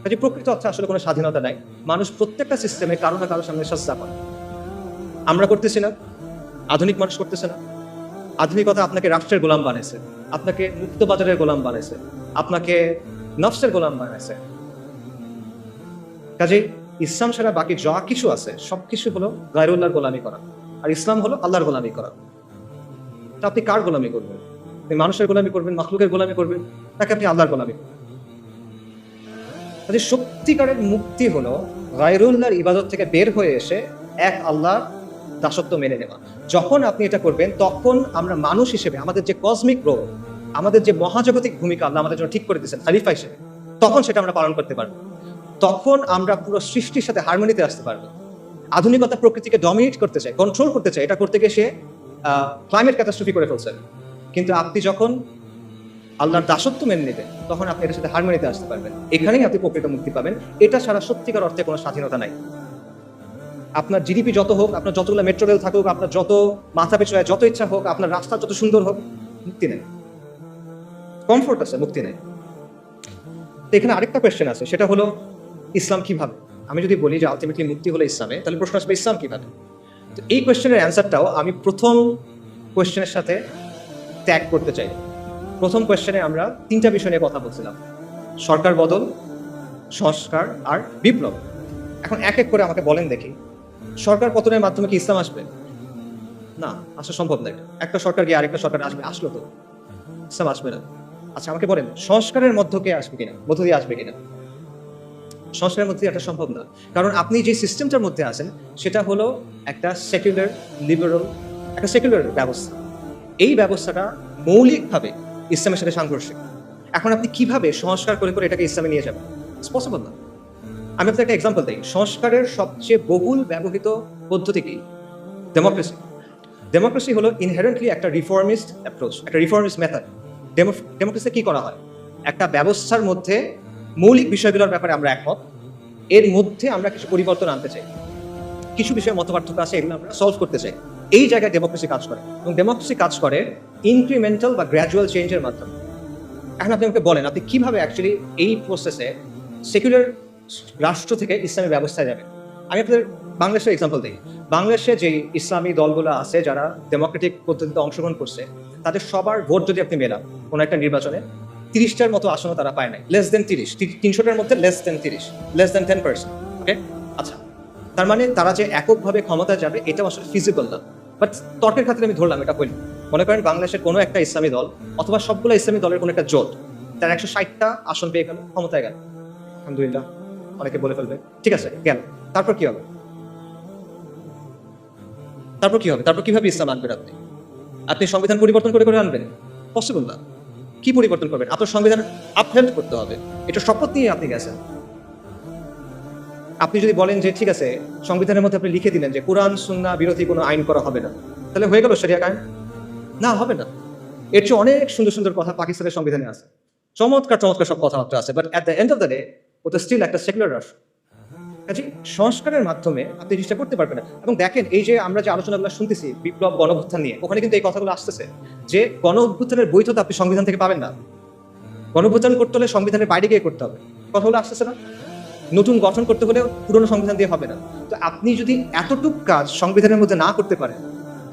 কাজে প্রকৃত অর্থে আসলে কোনো স্বাধীনতা নাই। মানুষ প্রত্যেকটা সিস্টেমে কারো না কারোর সামনে সস্তা করে। আমরা করতেছি না, আধুনিক মানুষ করতেছে না। আধুনিকতা আপনাকে রাষ্ট্রের গোলাম বানাইছে, আপনাকে মুক্ত বাজারের গোলাম বানাইছে, আপনাকে নফসের গোলাম বানাইছে। কাজেই ইসলাম ছাড়া বাকি যা কিছু আছে সবকিছু হলো গায়রুল্লাহর গোলামি করা, আর ইসলাম হলো আল্লাহর গোলামি করা। তা আপনি কার গোলামি করবেন? আপনি মানুষের গোলামি করবেন, মাখলুকের গোলামি করবেন, নাকি আপনি আল্লাহর গোলামি করবেন? কাজে সত্যিকারের মুক্তি হলো গায়রুল্লাহর ইবাদত থেকে বের হয়ে এসে এক আল্লাহর দাসত্ব মেনে নেওয়া। যখন আপনি এটা করবেন, তখন আমরা মানুষ হিসেবে আমাদের যে কসমিক রোল, আমাদের যে মহাজাগতিক ভূমিকা আল্লাহ আমাদের জন্য ঠিক করে দিয়েছেন খলিফা হিসেবে, তখন সেটা আমরা পালন করতে পারবো। তখন আমরা পুরো সৃষ্টির সাথে হারমোনিতে আসতে পারবো। আধুনিকতা প্রকৃতিকে ডমিনেট করতে চায়, কন্ট্রোল করতে চায়, এটা করতে গিয়ে সে ক্লাইমেট ক্যাটাস্ট্রফি করে ফেলছেন। কিন্তু আপনি যখন আল্লাহর দাসত্ব মেনে নেবেন, তখন আপনি এটার সাথে হারমোনিতে আসতে পারবেন। এখানেই আপনি প্রকৃত মুক্তি পাবেন। এটা ছাড়া সত্যিকার অর্থে কোনো স্বাধীনতা নাই। আপনার জিডিপি যত হোক, আপনার যতগুলো মেট্রো রেল থাকুক, আপনার যত মাথা পিছু যত ইচ্ছা হোক, আপনার রাস্তা যত সুন্দর হোক, মুক্তি নেই। কমফোর্ট আছে, মুক্তি নেই। তো এখানে আরেকটা কোয়েশ্চেন আছে, সেটা হলো ইসলাম কিভাবে? আমি যদি বলি যে আলটিমেটলি মুক্তি হলো ইসলামে, তাহলে প্রশ্ন আসবে ইসলাম কিভাবে? তো এই কোয়েশ্চেনের অ্যান্সারটাও আমি প্রথম কোয়েশ্চেনের সাথে ট্যাগ করতে চাই। প্রথম কোয়েশ্চেনে আমরা তিনটা বিষয় নিয়ে কথা বলছিলাম: সরকার বদল, সংস্কার আর বিপ্লব। এখন এক এক করে আমাকে বলেন দেখি, সরকার পতনের মাধ্যমে কি ইসলাম আসবে? না, আসা সম্ভব না। একটা সরকার গিয়ে আরেকটা সরকার আসবে, আসলো তো ইসলাম আসবে না। আচ্ছা, আমাকে বলেন সংস্কারের মধ্য দিয়ে আসবে কিনা, মধ্য দিয়ে আসবে কিনা? সংস্কারের মধ্যে এটা সম্ভব না, কারণ আপনি যে সিস্টেমটার মধ্যে আছেন সেটা হলো একটা সেকুলার লিবারাল, একটা সেকুলার ব্যবস্থা। এই ব্যবস্থাটা মৌলিকভাবে ইসলামের সাথে সাংঘর্ষিক। এখন আপনি কিভাবে সংস্কার করে করে এটাকে ইসলামে নিয়ে যাবেন? ইটস পসিবল না। আমি আপনাকে একটা এক্সাম্পল দিই। সংস্কারের সবচেয়ে বহুল ব্যবহৃত পদ্ধতি কি? ডেমোক্রেসি। ডেমোক্রেসি হলো ইনহেরেন্টলি একটা রিফর্মিস্ট অ্যাপ্রোচ, একটা রিফর্মিস্ট মেথড। ডেমোক্রেসি কি করা হয়? একটা ব্যবস্থার মধ্যে মৌলিক বিষয়গুলোর ব্যাপারে আমরা একমত, এর মধ্যে আমরা কিছু পরিবর্তন আনতে চাই, কিছু বিষয়ে মতপার্থক্য আছে, এগুলো আমরা সলভ করতে চাই। এই জায়গায় ডেমোক্রেসি কাজ করে, এবং ডেমোক্রেসি কাজ করে ইনক্রিমেন্টাল বা গ্র্যাজুয়াল চেঞ্জের মাধ্যমে। এখন আপনি আমাকে বলেন, আপনি কিভাবে অ্যাকচুয়ালি এই প্রসেসে সেকুলার রাষ্ট্র থেকে ইসলামী ব্যবস্থায় যাবেন? আমি আপনাদের বাংলাদেশের এক্সাম্পল দিই। বাংলাদেশে যে ইসলামী দলগুলো আছে যারা ডেমোক্রেটিক পদ্ধতিতে অংশগ্রহণ করছে, তাদের সবার ভোট যদি আপনি মেলান কোনো একটা নির্বাচনে, 30টার মতো আসনও তারা পায় নাই, লেস দেন 30, 300টার মধ্যে লেস দেন 30, লেস দেন 10%। ওকে, আচ্ছা, তার মানে তারা যে এককভাবে ক্ষমতা যাবে এটা আসলে ফিজিবল না। বাট তর্কের খাতিরে আমি ধরলাম এটা বলি, মনে করেন বাংলাদেশের কোনো একটা ইসলামী দল অথবা সবগুলো ইসলামী দলের কোনো একটা জোট, তার 160টা আসন পেয়ে গেল, ক্ষমতায় গেল, আলহামদুলিল্লাহ, অনেকে বলে ফেলবে ঠিক আছে গেল। তারপর কি হবে? তারপর কি হবে? তারপর কিভাবে ইসলাম আনবেন? আপনি সংবিধান পরিবর্তন করে করে আনবেন? পসিবল না। কি পরিবর্তন করবেন? আপনার সংবিধান আপহেল্ড করতে হবে। এটা শপথ নিয়ে আপনি গেছেন। আপনি যদি বলেন যে ঠিক আছে, সংবিধানের মধ্যে আপনি লিখে দিলেন যে কোরআন সুন্নাহ বিরোধী কোনো আইন করা হবে না, তাহলে হয়ে গেল শরিয়া কায়েম? না, হবে না। এর চেয়ে অনেক সুন্দর সুন্দর কথা পাকিস্তানের সংবিধানে আছে, চমৎকার চমৎকার সব কথাবার্তা আছে, but at the end of the day ওটা স্টিল একটা সেকুলার রাষ্ট্র। কাজে সংস্কারের মাধ্যমে আপনি জিনিসটা করতে পারবেন না। এবং দেখেন, এই যে আমরা যে আলোচনাগুলো শুনতেছি বিপ্লব গণঅভ্যুত্থান নিয়ে, ওখানে কিন্তু এই কথাগুলো আসতেছে যে গণঅভ্যুত্থানের বৈধতা আপনি সংবিধান থেকে পাবেন না, গণঅভ্যুত্থান করতে হলে সংবিধানের বাইরে গিয়ে করতে হবে। কথাগুলো আসতেছে না? নতুন গঠন করতে হলে পুরনো সংবিধান দিয়ে হবে না। তো আপনি যদি এতটুকু কাজ সংবিধানের মধ্যে না করতে পারেন,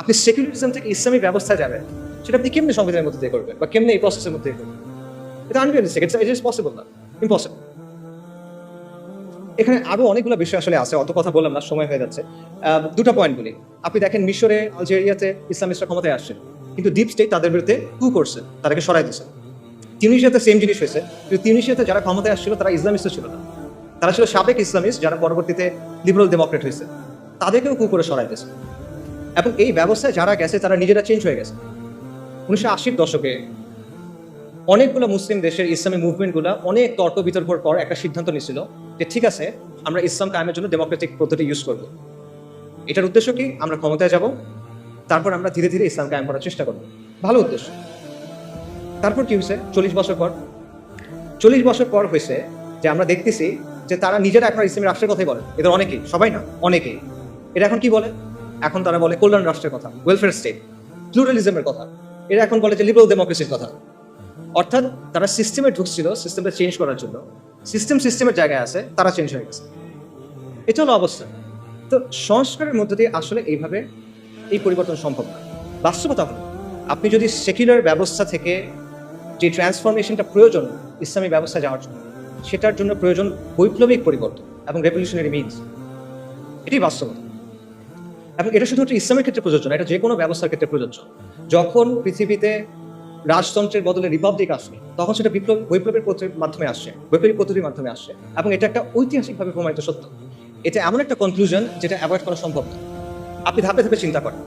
আপনি সেকুলারিজম থেকে ইসলামী ব্যবস্থায় যাবেন, সেটা আপনি কেমনে সংবিধানের মধ্যে দিয়ে করবেন বা কেমনে এই প্রসেসের মধ্যে দিয়ে করবেন? এটা আনরিয়ালিস্টিক, ইট ইজ পসিবল না, ইম্পসিবল। এখানে আরো অনেকগুলো বিষয় আসলে আছে, অত কথা বললাম না, সময় হয়ে যাচ্ছে। দুটো পয়েন্ট বলি। আপনি দেখেন মিশরে, আলজেরিয়াতে ইসলামিস্টরা ক্ষমতায় আসছে, কিন্তু ডিপ স্টেট তাদের বিরুদ্ধে কু করছে, তাদেরকে সরাই দিচ্ছে। তিউনিসিয়াতে সেম জিনিস হয়েছে, কিন্তু তিউনিসিয়াতে যারা ক্ষমতায় আসছিল তারা ইসলামিস্ট ছিল না, তারা ছিল সাবেক ইসলামিস্ট, যারা পরবর্তীতে লিবারাল ডেমোক্রেট হয়েছে, তাদেরকেও কু করে সরাই দিয়েছে। এবং এই ব্যবস্থায় যারা গেছে তারা নিজেরা চেঞ্জ হয়ে গেছে। 1980-র দশকে অনেকগুলো মুসলিম দেশের ইসলামী মুভমেন্টগুলো অনেক তর্ক বিতর্কের পর একটা সিদ্ধান্ত নিয়েছিল যে ঠিক আছে, আমরা ইসলাম কায়েমের জন্য ডেমোক্রেটিক পদ্ধতি ইউজ করব। এটার উদ্দেশ্য কি? আমরা ক্ষমতায় যাব, তারপর আমরা ধীরে ধীরে ইসলাম কায়েম করার চেষ্টা করব। ভালো উদ্দেশ্য। তারপর কি হয়েছে? 40 বছর পর হয়েছে যে আমরা দেখতেছি যে তারা নিজেরা এখন ইসলামী রাষ্ট্রের কথাই বলে। এদের অনেকেই, সবাই না, অনেকেই। এরা এখন কি বলে? এখন তারা বলে কল্যাণ রাষ্ট্রের কথা, ওয়েলফেয়ার স্টেট, প্লুরালিজমের কথা। এরা এখন বলে যে লিবারাল ডেমোক্রেসির কথা। অর্থাৎ তারা সিস্টেমে ঢুকছিল সিস্টেমটা চেঞ্জ করার জন্য, সিস্টেমের জায়গায় আছে, তারা চেঞ্জ হয়ে গেছে। এটা হলো অবস্থা। তো সংস্কারের মধ্য দিয়ে আসলে এইভাবে এই পরিবর্তন সম্ভব না। বাস্তবতা হলো, আপনি যদি সেকুলার ব্যবস্থা থেকে যে ট্রান্সফরমেশনটা প্রয়োজন ইসলামী ব্যবস্থা যাওয়ার জন্য, সেটার জন্য প্রয়োজন বৈপ্লবিক পরিবর্তন এবং রেভলিউশনারি মিনস। এটাই বাস্তবতা। এবং এটা শুধুমাত্র ইসলামের ক্ষেত্রে প্রযোজ্য না, এটা যে কোনো ব্যবস্থার ক্ষেত্রে প্রযোজ্য। যখন পৃথিবীতে রাজতন্ত্রের বদলে রিপাবলিক আসে, তখন সেটা বৈপ্লবের মাধ্যমে আসছে, বৈপ্লবিক পদ্ধতির মাধ্যমে আসছে। এবং এটা একটা ঐতিহাসিকভাবে প্রমাণিত সত্য। এটা এমন একটা কনক্লুশন যেটা অ্যাভয়েড করা সম্ভব না। আপনি ধাপে ধাপে চিন্তা করেন।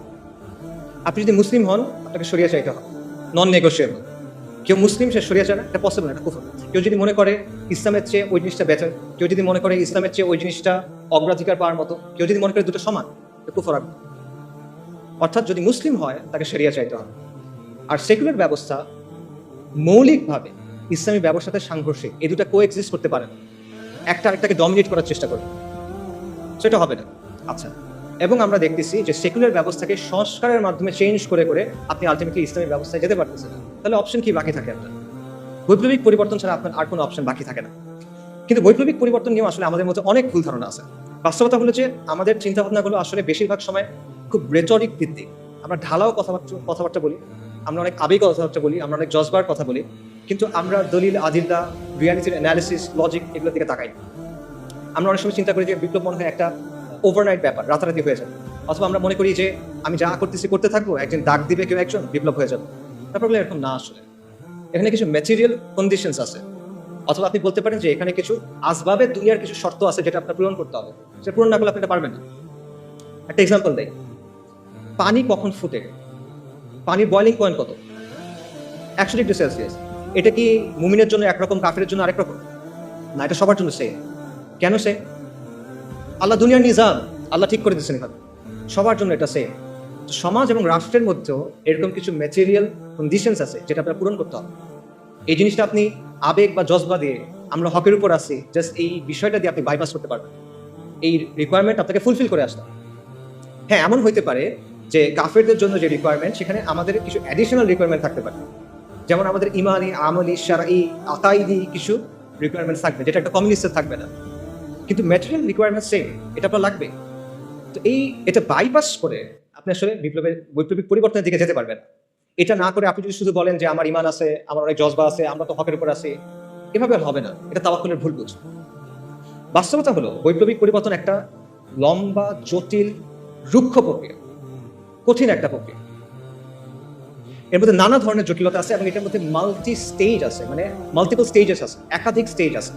আপনি যদি মুসলিম হন, আপনাকে শরিয়া চাইতে হবে, নন নেগোশিয়েবল। কেউ মুসলিম, সে শরিয়া চায় না, এটা পসিবল না, এটা কুফর। কেউ যদি মনে করে ইসলামের চেয়ে ওই জিনিসটা বেটার, কেউ যদি মনে করে ইসলামের চেয়ে ওই জিনিসটা অগ্রাধিকার পাওয়ার মতো, কেউ যদি মনে করে দুটো সমান, এটা কুফর। অর্থাৎ যদি মুসলিম হয়, তাকে শরিয়া চাইতে হবে। আর সেকুলার ব্যবস্থা মৌলিকভাবে ইসলামী ব্যবস্থাতে সাংঘর্ষিক, এই দুটা কোএক্সিস্ট করতে পারে না। একটা আরেকটাকে ডমিনেট করার চেষ্টা করবে, সেটা হবে না। আচ্ছা, এবং আমরা দেখতেছি যে সেকুলার ব্যবস্থাকে সংস্কারের মাধ্যমে চেঞ্জ করে করে আপনি আলটিমেটলি ইসলামী ব্যবস্থায় যেতে পারতেছেন। তাহলে অপশন কি বাকি থাকে? আপনার বৈপ্লবিক পরিবর্তন ছাড়া আপনার আর কোনো অপশন বাকি থাকে না। কিন্তু বৈপ্লবিক পরিবর্তন নিয়েও আসলে আমাদের মধ্যে অনেক ভুল ধারণা আছে। বাস্তবতা হলো যে আমাদের চিন্তাভাবনাগুলো আসলে বেশিরভাগ সময় খুব রেটরিক ভিত্তিক। আমরা ঢালাও কথাবার্তা বলি, আমরা অনেক আবেগ কথাবার্তা বলি, আমরা অনেক জজবার কথা বলি, কিন্তু আমরা দলিল, আদিল্লা, রিয়ালিটির অ্যানালিসিস, লজিক, এগুলোর দিকে তাকাই। আমরা অনেক সময় চিন্তা করি যে বিপ্লব মনে হয় একটা ওভারনাইট ব্যাপার, রাতারাতি হয়ে যাবে। অথবা আমরা মনে করি যে আমি যা করতেছি করতে থাকবো, একদিন ডাক দিবে কেউ একজন, বিপ্লব হয়ে যাবে। ব্যাপারগুলো এরকম না। আসলে এখানে কিছু ম্যাটেরিয়াল কন্ডিশনস আছে, অথবা আপনি বলতে পারেন যে এখানে কিছু আসবাবের দুনিয়ার কিছু শর্ত আছে যেটা আপনার পূরণ করতে হবে। সেটা পূরণ না করলে আপনি এটা পারবেন না। একটা এক্সাম্পল দেয়, পানি কখন ফুটে? পানির বয়লিং পয়েন্ট কত? 100 ডিগ্রি সেলসিয়াস। এটা কি মুমিনের জন্য একরকম, কাফেরের জন্য আরেক রকম? না, এটা সবার জন্য সেম। কেন সেম? আল্লাহ দুনিয়ার নিজাম, আল্লাহ ঠিক করে দিচ্ছেন এখানে, সবার জন্য এটা সেম। সমাজ এবং রাষ্ট্রের মধ্যেও এরকম কিছু ম্যাটেরিয়াল কন্ডিশনস আছে যেটা আপনার পূরণ করতে হবে। এই জিনিসটা আপনি আবেগ বা জজবা দিয়ে, আমরা হকের উপর আছি, জাস্ট এই বিষয়টা দিয়ে আপনি বাইপাস করতে পারবেন। এই রিকোয়ারমেন্ট আপনাকে ফুলফিল করে আসতে হবে। হ্যাঁ, এমন হইতে পারে যে কাফেরদের জন্য যে রিকোয়ারমেন্ট, সেখানে আমাদের কিছু অ্যাডিশনাল রিকোয়ারমেন্ট থাকতে পারে। যেমন আমাদের ইমানি, আমলি, শারঈ, আকাইদি কিছু রিকোয়ারমেন্টস থাকবে, যেটা একটা কমিউনিস্টের থাকবে না। কিন্তু ম্যাটেরিয়াল রিকোয়ারমেন্ট সেম, এটা আপনার লাগবে। তো এটা বাইপাস করে আপনি আসলে বৈপ্লবিক পরিবর্তনের দিকে যেতে পারবেন। এটা না করে আপনি যদি শুধু বলেন যে আমার ইমান আছে, আমার অনেক জজবা আছে, আমরা তো হকের উপর আছি, এভাবে আর হবে না। এটা তাওয়াক্কুলের ভুল বুঝ। বাস্তবতা হলো বৈপ্লবিক পরিবর্তন একটা লম্বা, জটিল, রুক্ষ প্রক্রিয়া, কঠিন একটা প্রক্রিয়া। এর মধ্যে নানা ধরনের জটিলতা আছে এবং এটার মধ্যে মাল্টি স্টেজ আছে, মানে মাল্টিপল স্টেজেস আছে, একাধিক স্টেজ আছে।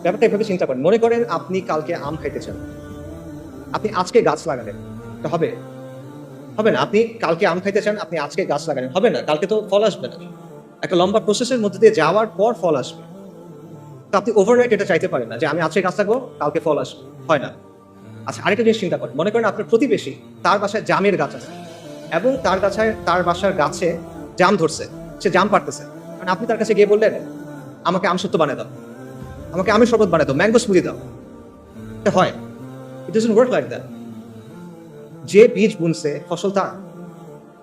ব্যাপারটা এভাবে চিন্তা করেন। মনে করেন আপনি কালকে আম খাইতেছেন, আপনি আজকে গাছ লাগালেন, এটা হবে? হবে না। আপনি কালকে আম খাইতে চান, আপনি আজকে গাছ লাগালেন, হবে না। কালকে তো ফল আসবে না। একটা লম্বা প্রসেসের মধ্যে দিয়ে যাওয়ার পর ফল আসবে। তো আপনি ওভারনাইট এটা চাইতে পারেন না যে আমি আজকে গাছ লাগাবো, কালকে ফল আসবে, হয় না। আচ্ছা, আরেকটা জিনিস চিন্তা করেন, মনে করেন আপনার প্রতিবেশী, তার বাসায় জামের গাছ আছে এবং তার বাসার গাছে জাম ধরছে, সে জাম পারতেছে, মানে আপনি তার কাছে গিয়ে বললেন আমাকে আমসত্ত্ব বানিয়ে দাও, আমাকে আমের শরবত বানিয়ে দাও, ম্যাঙ্গো স্মুদি দাও। এটা হয়? ইট ডাজন্ট ওয়ার্ক লাইক দ্যাট। যে বীজ বুনছে ফসল তার,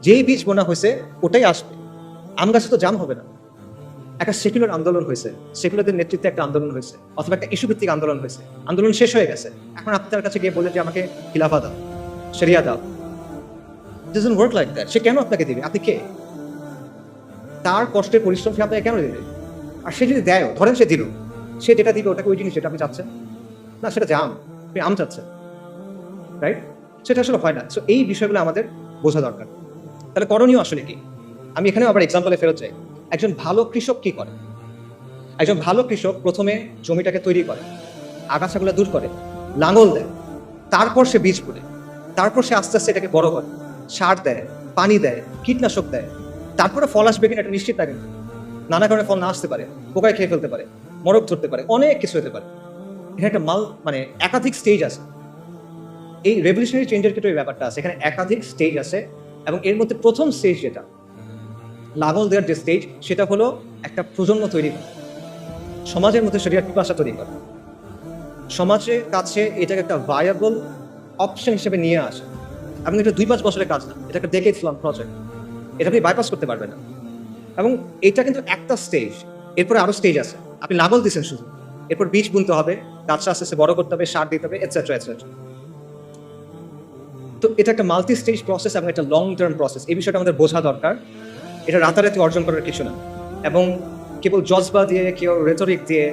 যেই বীজ বোনা হয়েছে ওটাই আসবে। আম গাছে তো জাম হবে না। একটা সেকুলার আন্দোলন হয়েছে, সেকুলারদের নেতৃত্বে একটা আন্দোলন হয়েছে, অথবা একটা ইস্যু ভিত্তিক আন্দোলন হয়েছে, আন্দোলন শেষ হয়ে গেছে, এখন আপনি তার কাছে গিয়ে বললেন যে আমাকে খিলাফা দাও, শরিয়া দাও। It doesn't work like that. সে কেন আপনাকে দিবে? আপনি কে? তার কষ্টের পরিশ্রম সে আপনাকে কেন দিবে? আর সে যদি দেয়, ধরেন সে দিল, সে যেটা দিবে ওটাকে ওই জিনিস যেটা আপনি চাচ্ছেন না, সেটা জাম, আপনি আম চাচ্ছেন, রাইট? সেটা আসলে হয় না। সো এই বিষয়গুলো আমাদের বোঝা দরকার। তাহলে করণীয় আসলে কি? আমি এখানে আবার এক্সাম্পলে ফেরত যাই। একজন ভালো কৃষক কি করে? একজন ভালো কৃষক প্রথমে জমিটাকে তৈরি করে, আগাছাগুলো দূর করে, লাঙল দেয়, তারপর সে বীজ বুনে, তারপর সে আস্তে আস্তে এটাকে বড় করে, সার দেয়, পানি দেয়, কীটনাশক দেয়, তারপরে ফল আসবে কিনা এটা নিশ্চিত থাকে না। নানা কারণে ফল না আসতে পারে, পোকায় খেয়ে ফেলতে পারে, মরক ধরতে পারে, অনেক কিছু হতে পারে। এখানে একটা মানে একাধিক স্টেজ আছে। এই রেভলিউশনারি চেঞ্জের ক্ষেত্রে এই ব্যাপারটা আছে, এখানে একাধিক স্টেজ আছে। এবং এর মধ্যে প্রথম স্টেজ যেটা লাঙল দেওয়ার যে স্টেজ, সেটা হলো একটা প্রজন্ম তৈরি করা, সমাজের মধ্যে শরিয়ার পিপাসা তৈরি করা, সমাজের কাছে এটাকে একটা ভায়াবল অপশন হিসেবে নিয়ে আসা। এবং এটা 2-5 বছরের কাজ না, এটা একটা ডেকেডস লং প্রজেক্ট, এটা আপনি বাইপাস করতে পারবেন না। এবং এটা কিন্তু একটা স্টেজ, এরপরে আরো স্টেজ আছে। আপনি লাঙল দিচ্ছেন শুধু, এরপর বীজ বুনতে হবে, গাছটা আস্তে আস্তে বড় করতে হবে, সার দিতে হবে, এটসেট্রা এটসেট্রা। তো এটা একটা মাল্টি স্টেজ প্রসেস এবং একটা লং টার্ম প্রসেস। এই বিষয়টা আমাদের বোঝা দরকার। এটা রাতারাতি অর্জন করার কিছু না। এবং কেবল জজবা দিয়ে, কেউ রেটরিক দিয়ে,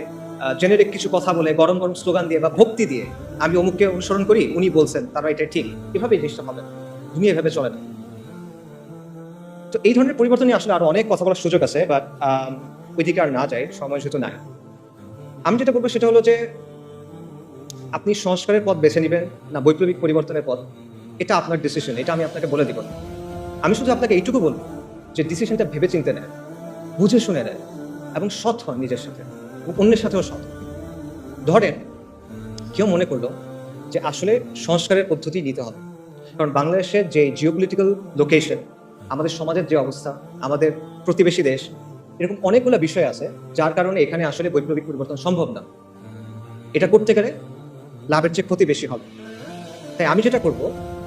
জেনেরিক কিছু কথা বলে, গরম গরম স্লোগান দিয়ে বা ভক্তি দিয়ে আমি অমুককে অনুসরণ করি, উনি বলছেন তারা এটা ঠিক, এভাবে এই জিনিসটা হবে না। দুনিয়া এভাবে চলে না। তো এই ধরনের পরিবর্তন নিয়ে আসলে আরো অনেক কথা বলার সুযোগ আছে, বাট ওইদিকে আর না যায়, সময় যেহেতু নাই। আমি যেটা বলবো সেটা হলো যে আপনি সংস্কারের পথ বেছে নেবেন না বৈপ্লবিক পরিবর্তনের পথ, এটা আপনার ডিসিশন, এটা আমি আপনাকে বলে দিব না। আমি শুধু আপনাকে এইটুকু বলবো যে ডিসিশনটা ভেবে চিন্তে নেন, বুঝে শুনে নেন, এবং সৎ হন নিজের সাথে এবং অন্যের সাথেও সৎ। ধরেন কেউ মনে করলো যে আসলে সংস্কারের পদ্ধতি নিতে হবে, কারণ বাংলাদেশের যে জিওপলিটিক্যাল লোকেশন, আমাদের সমাজের যে অবস্থা, আমাদের প্রতিবেশী দেশ, এরকম অনেকগুলো বিষয় আছে যার কারণে এখানে আসলে বৈপ্লবিক পরিবর্তন সম্ভব না। এটা করতে গেলে লাভের চেয়ে ক্ষতি বেশি হবে। তাই আমি যেটা করব,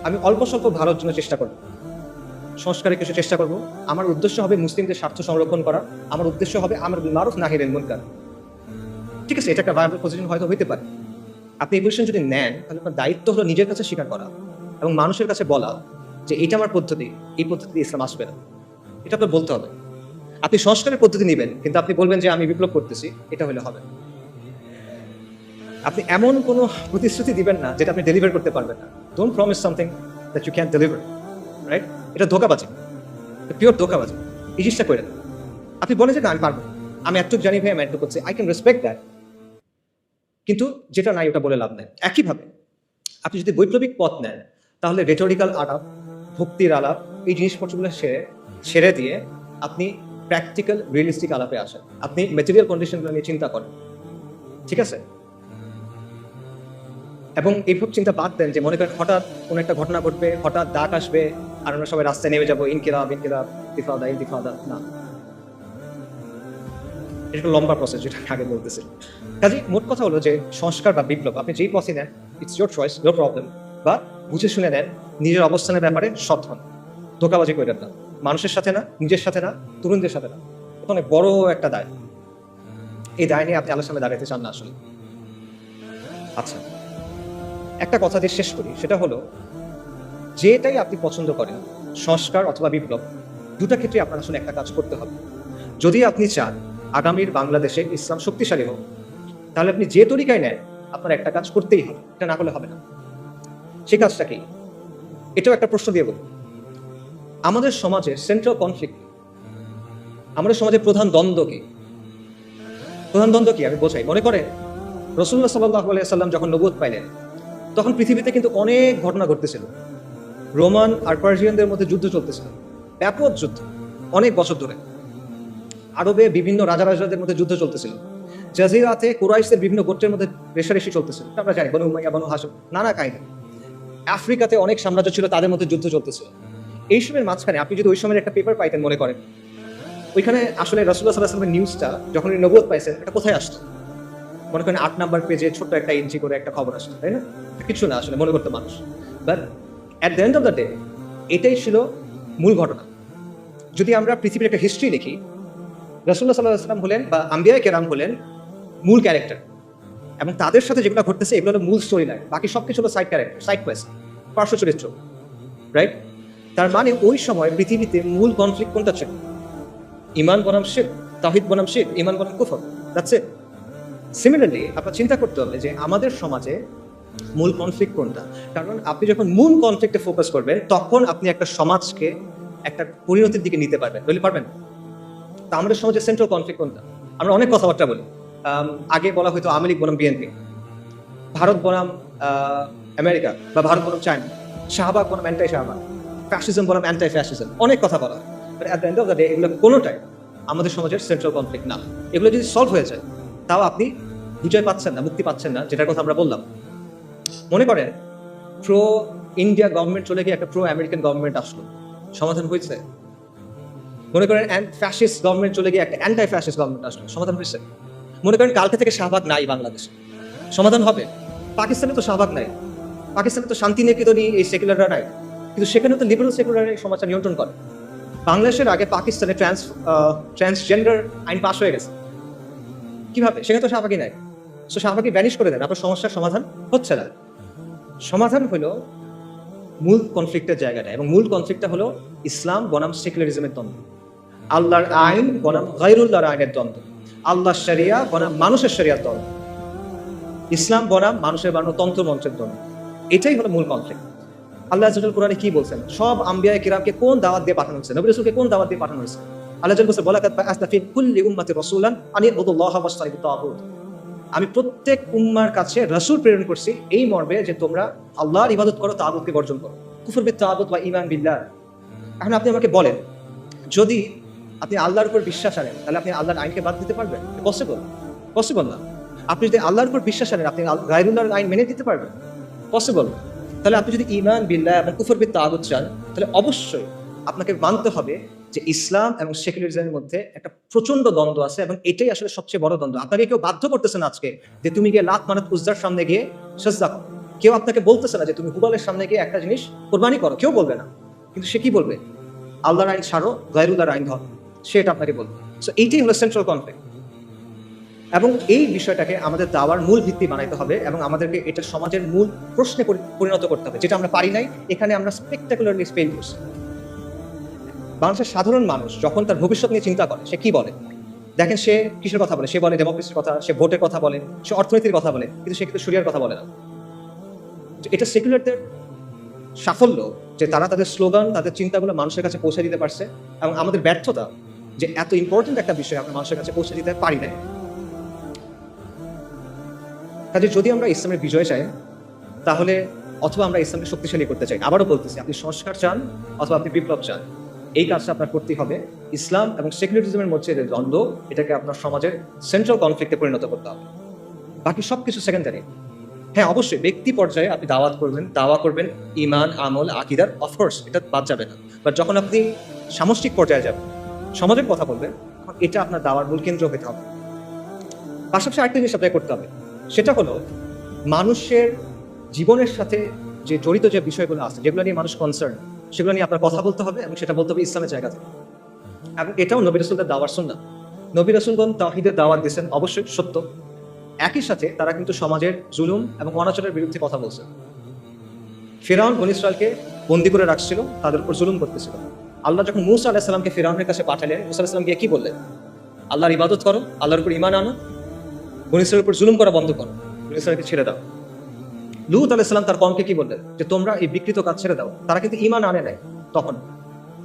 আমি অল্প স্বল্প ভালোর জন্য চেষ্টা করব, সংস্কারের কিছু চেষ্টা করব। আমার উদ্দেশ্য হবে মুসলিমদের স্বার্থ সংরক্ষণ করা, আমার উদ্দেশ্য হবে আমর বিল মারুফ নাহি আনিল মুনকার। ঠিক আছে, এটা একটা ভায়াবল পজিশন হয়তো হইতে পারে। আপনি এই পজিশন যদি নেন, তাহলে আপনার দায়িত্ব হলো নিজের কাছে স্বীকার করা এবং মানুষের কাছে বলা যে এটা আমার পদ্ধতি, এই পদ্ধতিতে ইসলাম আসবে না, এটা আপনার বলতে হবে। আপনি সংস্কারের পদ্ধতি নেবেন, কিন্তু আপনি বলবেন যে আমি বিপ্লব করতেছি, এটা হলে হবে না। আপনি এমন কোনো প্রতিশ্রুতি দিবেন না যেটা আপনি ডেলিভার করতে পারবেন না। Don't promise something that you can deliver, right? এটা ধোঁকাবাজি, পিওর ধোঁকাবাজি। এই জিনিসটা করে না। আপনি বলেন যে না আমি পারবো, আমি এতটুকু জানি ভাই, আমি এতটুকু করছি, আই ক্যান রেসপেক্ট দ্যাট, কিন্তু যেটা নাই ওটা বলে লাভ নেই। একইভাবে আপনি যদি বৈপ্লবিক পথ নেন, তাহলে রেটোরিক্যাল আলাপ, ভক্তির আলাপ, এই জিনিসপত্রগুলো সেরে দিয়ে আপনি প্র্যাকটিক্যাল রিয়েলিস্টিক আলাপে আসেন। আপনি ম্যাটেরিয়াল কন্ডিশনগুলো নিয়ে চিন্তা করেন, ঠিক আছে? এবং এইসব চিন্তা বাদ দেন যে মনে করেন হঠাৎ কোনো একটা ঘটনা ঘটবে, হঠাৎ ডাক আসবে, আর আমরা সবাই রাস্তায় নেমে যাবো, ইনকিলাব ইনকিলাব, ইনতিফাদা ইনতিফাদা। না, এটা একটা লম্বা প্রসেস, যেটা আগে বলতেছি। কাজে মোট কথা হলো যে সংস্কার বা বিপ্লব আপনি যেই পথে নেন, it's your choice, no problem. বা বুঝে শুনে নেন, নিজের অবস্থানের ব্যাপারে সৎ হন, ধোঁকাবাজি করে না, মানুষের সাথে না, নিজের সাথে না, তরুণদের সাথে না। এটা অনেক বড় একটা দায়। এই দায় নিয়ে আপনি আলোর সামনে দাঁড়াতে চান না আসলে। আচ্ছা, একটা কথা দিয়ে শেষ করি, সেটা হলো যেটাই আপনি পছন্দ করেন, সংস্কার অথবা বিপ্লব, দুটা ক্ষেত্রে আপনার আসলে একটা কাজ করতে হবে। যদি আপনি চান আগামীর বাংলাদেশে ইসলাম শক্তিশালী হোক, তাহলে আপনি যে তরিকায় নেন, আপনার একটা কাজ করতেই হবে, এটা না করলে হবে না। সেই কাজটা কি? এটাও একটা প্রশ্ন দিয়ে বলি। আমাদের সমাজে সেন্ট্রাল কনফ্লিক্ট, আমাদের সমাজের প্রধান দ্বন্দ্ব কি? প্রধান দ্বন্দ্ব কি আমি বোঝাই। মনে করেন রাসূলুল্লাহ সাল্লাল্লাহু আলাইহি ওয়াসাল্লাম যখন নবুয়ত পাইলেন, তখন পৃথিবীতে কিন্তু অনেক ঘটনা ঘটতেছিল। রোমান আর পার্সিয়ানদের মধ্যে যুদ্ধ চলতেছিল, ব্যাপক যুদ্ধ, অনেক বছর ধরে। আরবে বিভিন্ন রাজাদের মধ্যে যুদ্ধ চলতেছিল। জাজিরাতে কুরাইশদের বিভিন্ন গোত্রের মধ্যে রেষারেষি চলতেছিল, আমরা জানি, বনু উমাইয়া, বনু হাশিম, নানা কাহিনী। আফ্রিকাতে অনেক সাম্রাজ্য ছিল, তাদের মধ্যে যুদ্ধ চলতেছিল। এই সময়ের মাঝখানে আপনি যদি ওই সময়ের একটা পেপার পাইতেন, মনে করেন ওইখানে আসলে রাসূলুল্লাহ সাল্লাল্লাহু আলাইহি ওয়াসাল্লামের নিউজটা যখন উনি নবুয়ত পাইছেন, এটা কোথায় আসতো? মনে করেন 8 নাম্বার পেজে ছোট্ট একটা ইঞ্চি করে একটা খবর আসতো, তাই না? কিছু না আসলে মনে করতো মানুষ, but at the end of the day এটাই ছিল মূল ঘটনা। যদি আমরা পৃথিবীর একটা হিস্ট্রি দেখি, রাসূলুল্লাহ সাল্লাল্লাহু আলাইহি ওয়াসাল্লাম হলেন বা আম্বিয়ায়ে কেরাম হলেন মূল ক্যারেক্টার, এবং তাদের সাথে যেগুলো ঘটতেছে এগুলো হলো মূল স্টোরি লাইন, বাকি সবকিছু হলো সাইড ক্যারেক্টার, সাইড কোয়েস্ট, পার্শ্ব চরিত্র, রাইট? তার মানে ওই সময় পৃথিবীতে মূল কনফ্লিক্ট কোনটা ছিল? ঈমান বনাম শিরক, তাওহীদ বনাম শিরক, ঈমান বনাম কুফর, দ্যাটস ইট। সিমিলারলি আপনার চিন্তা করতে হবে যে আমাদের সমাজে মূল কনফ্লিক্ট কোনটা। কারণ আপনি যখন মূল কনফ্লিক্টে ফোকাস করবেন, তখন আপনি একটা সমাজকে একটা পরিণতির দিকে নিতে পারবেন, বলি পারবেন? তা আমাদের সমাজে সেন্ট্রাল কনফ্লিক্ট কোনটা? আমরা অনেক কথাবার্তা বলি, আগে বলা হয়তো আওয়ামী লীগ বনাম বিএনপি, ভারত বনাম আমেরিকা বা ভারত বনাম চায়না, শাহবাগ বনাম অ্যান্টাই শাহবাগ, ফ্যাসিজম বনাম অ্যান্টাই ফ্যাসিজম, অনেক কথা বলা হয়। But at the end of the day এগুলো কোনোটাই আমাদের সমাজের সেন্ট্রাল কনফ্লিক্ট না। এগুলো যদি সলভ হয়ে যায়, তাও আপনি বিজয় পাচ্ছেন না, মুক্তি পাচ্ছেন না, যেটার কথা আমরা বললাম। মনে করেন প্রো ইন্ডিয়া গভর্নমেন্ট চলে গিয়ে একটা প্রো আমেরিকান গভর্নমেন্ট আসলো, সমাধান হয়েছে? মনে করেন ফ্যাসিস্ট গভর্নমেন্ট চলে গিয়ে একটা অ্যান্টাই ফ্যাসিস্ট গভর্নমেন্ট আসলো, সমাধান হয়েছে? মনে করেন কালকে থেকে শাহবাগ নাই বাংলাদেশে, সমাধান হবে? পাকিস্তানে তো শাহবাগ নাই, পাকিস্তানে তো শান্তি নিকেতনই এই সেকুলাররা নাই, কিন্তু সেখানে তো লিবারেল সেকুলার এই সমাজটা নিয়ন্ত্রণ করে। বাংলাদেশের আগে পাকিস্তানে ট্রান্সজেন্ডার আইন পাস হয়ে গেছে, কিভাবে? সেখানে তো শাহবাগই নাই। সো শাহবাগই ভ্যানিশ করে দেন, আপনার সমস্যার সমাধান হচ্ছে না। সমাধান হলো মূল কনফ্লিক্টের জায়গাটা, এবং মূল কনফ্লিক্টটা হলো ইসলাম বনাম সেকুলারিজমের দ্বন্দ্ব, আল্লাহর আইন বনাম গায়রুল্লাহর আইনের দ্বন্দ্ব, আল্লাহর শরিয়া বনাম মানুষের শরিয়ার দ্বন্দ্ব, ইসলাম বনাম মানুষের বানানো তন্ত্র মন্ত্রের দ্বন্দ্ব। এটাই হলো মূল কনফ্লিক্ট। আল্লাহ আযza ওয়া জাল্লা কোরআনে কি বলছেন? সব আম্বিয়ায়ে কিরামকে কোন দাওয়াত দিয়ে পাঠানো হয়েছে? নবী রাসূলকে কোন দাওয়াত দিয়ে পাঠানো হয়েছে? আল্লাহ আযza ওয়া জাল্লা বলেছে, ওয়ালাকাদ বা'আসনা ফি কুল্লি উম্মাতির রাসূলান আন ইবুদুল্লাহা ওয়াসতানিবুত তাগুত। আমি প্রত্যেক উম্মার কাছে রাসূল প্রেরণ করছি এই মর্মে যে তোমরা আল্লাহর ইবাদত করো, তাগুতকে বর্জন করো। কুফর বিত তাগুত ওয়া ঈমান বিল্লাহ। এখন আপনি আমাকে বলেন, যদি আপনি আল্লাহর উপর বিশ্বাস আনেন, তাহলে আপনি আল্লাহর আইনকে বাদ দিতে পারবেন? পসিবল? পসিবল না। আপনি যদি আল্লাহর উপর বিশ্বাস আনেন, আপনি গায়রুল্লাহর আইন মেনে দিতে পারবেন? পসিবল না। তাহলে আপনি যদি ঈমান বিল্লাহ এবং কুফর বিত তাগুত চান, তাহলে অবশ্যই আপনাকে মানতে হবে যে ইসলাম এবং সেকুলারিজমের মধ্যে একটা প্রচন্ড দ্বন্দ্ব আছে, এবং এটাই আসলে সবচেয়ে বড় দ্বন্দ্ব। আপনাকে কেউ বাধ্য করতেছে না আজকে যে তুমি গিয়ে লাত মানাত উজ্জার সামনে গিয়ে সাজদা করো। কেউ আপনাকে বলতেছে না যে তুমি হুবালের সামনে গিয়ে একটা জিনিস কোরবানি করো, কেউ বলবে না। কিন্তু সে কি বলবে? আল্লাহর আইন ছাড়ো, গায়রুল্লাহর আইন ধরো, সেটা আপনাকে বলবে। সো এইটাই হলো সেন্ট্রাল কনফ্লিক্ট, এবং এই বিষয়টাকে আমাদের দাওয়ার মূল ভিত্তি বানাইতে হবে, এবং আমাদেরকে এটা সমাজের মূল প্রশ্নে পরিণত করতে হবে, যেটা আমরা পারি নাই। এখানে আমরা স্পেকটাকুলারলি ফেল করছি। বাংলাদেশের সাধারণ মানুষ যখন তার ভবিষ্যৎ নিয়ে চিন্তা করে, সে কি বলে? দেখেন সে কিসের কথা বলে? সে বলে ডেমোক্রেসির কথা, সে ভোটের কথা বলে, সে অর্থনীতির কথা বলে, কিন্তু সে কিন্তু শরিয়ার কথা বলে না। এটা সেকুলারদের সাফল্য যে তারা তাদের স্লোগান, তাদের চিন্তাগুলো মানুষের কাছে পৌঁছে দিতে পারছে, এবং আমাদের ব্যর্থতা যে এত ইম্পর্টেন্ট একটা বিষয় আমরা মানুষের কাছে পৌঁছে দিতে পারি না। কাজে যদি আমরা ইসলামের বিজয় চাই, তাহলে অথবা আমরা ইসলামকে শক্তিশালী করতে চাই, আবারও বলতেছি, আপনি সংস্কার চান অথবা আপনি বিপ্লব চান, এই কাজটা আপনার করতেই হবে। ইসলাম এবং সেকুলারিজমের মধ্যে যে দ্বন্দ্ব, এটাকে আপনার সমাজের সেন্ট্রাল কনফ্লিক্টে পরিণত করতে হবে। বাকি সবকিছু সেকেন্ডারি। হ্যাঁ, অবশ্যই ব্যক্তি পর্যায়ে আপনি দাওয়া করবেন ঈমান, আমল, আকীদার, অফকোর্স এটা বাদ যাবে না। বাট যখন আপনি সামষ্টিক পর্যায়ে যাবেন, সমাজের কথা বলবেন, এটা আপনার দাওয়ার মূল কেন্দ্র হতে হবে। পাশাপাশি আরেকটা জিনিস আপনাকে করতে হবে, সেটা হলো মানুষের জীবনের সাথে যে জড়িত যে বিষয়গুলো আছে, যেগুলো নিয়ে মানুষ কনসার্ন, সেগুলো নিয়ে আপনার কথা বলতে হবে, এবং সেটা বলতে হবে ইসলামের জায়গা থেকে। এবং এটাও নবী রাসূলদের দাওয়ার সুন্নাহ। নবী রাসূলগণ তাওহীদের দাওয়াত দিয়েছেন, অবশ্যই সত্য। একই সাথে তারা কিন্তু সমাজের জুলুম এবং অনাচারের বিরুদ্ধে কথা বলছে। ফিরআউন বনী ইসরাইলকে বন্দী করে রাখছিল, তাদের উপর জুলুম করতেছিল। আল্লাহ যখন মূসা আলাইহিস সালামকে ফিরআউনের কাছে পাঠালেন, মূসা আলাইহিস সালাম গিয়ে কি বললেন? আল্লাহর ইবাদত করো, আল্লাহর উপর ঈমান আনো, বনী ইসরাইলের উপর জুলুম করা বন্ধ করো, বনী ইসরাইলকে ছেড়ে দাও। লূত আলাইহিস সালাম তার কওমকে কি বললেন? যে তোমরা এই বিকৃত কাজ ছেড়ে দাও। তারা কিন্তু ঈমান আনে নাই তখন,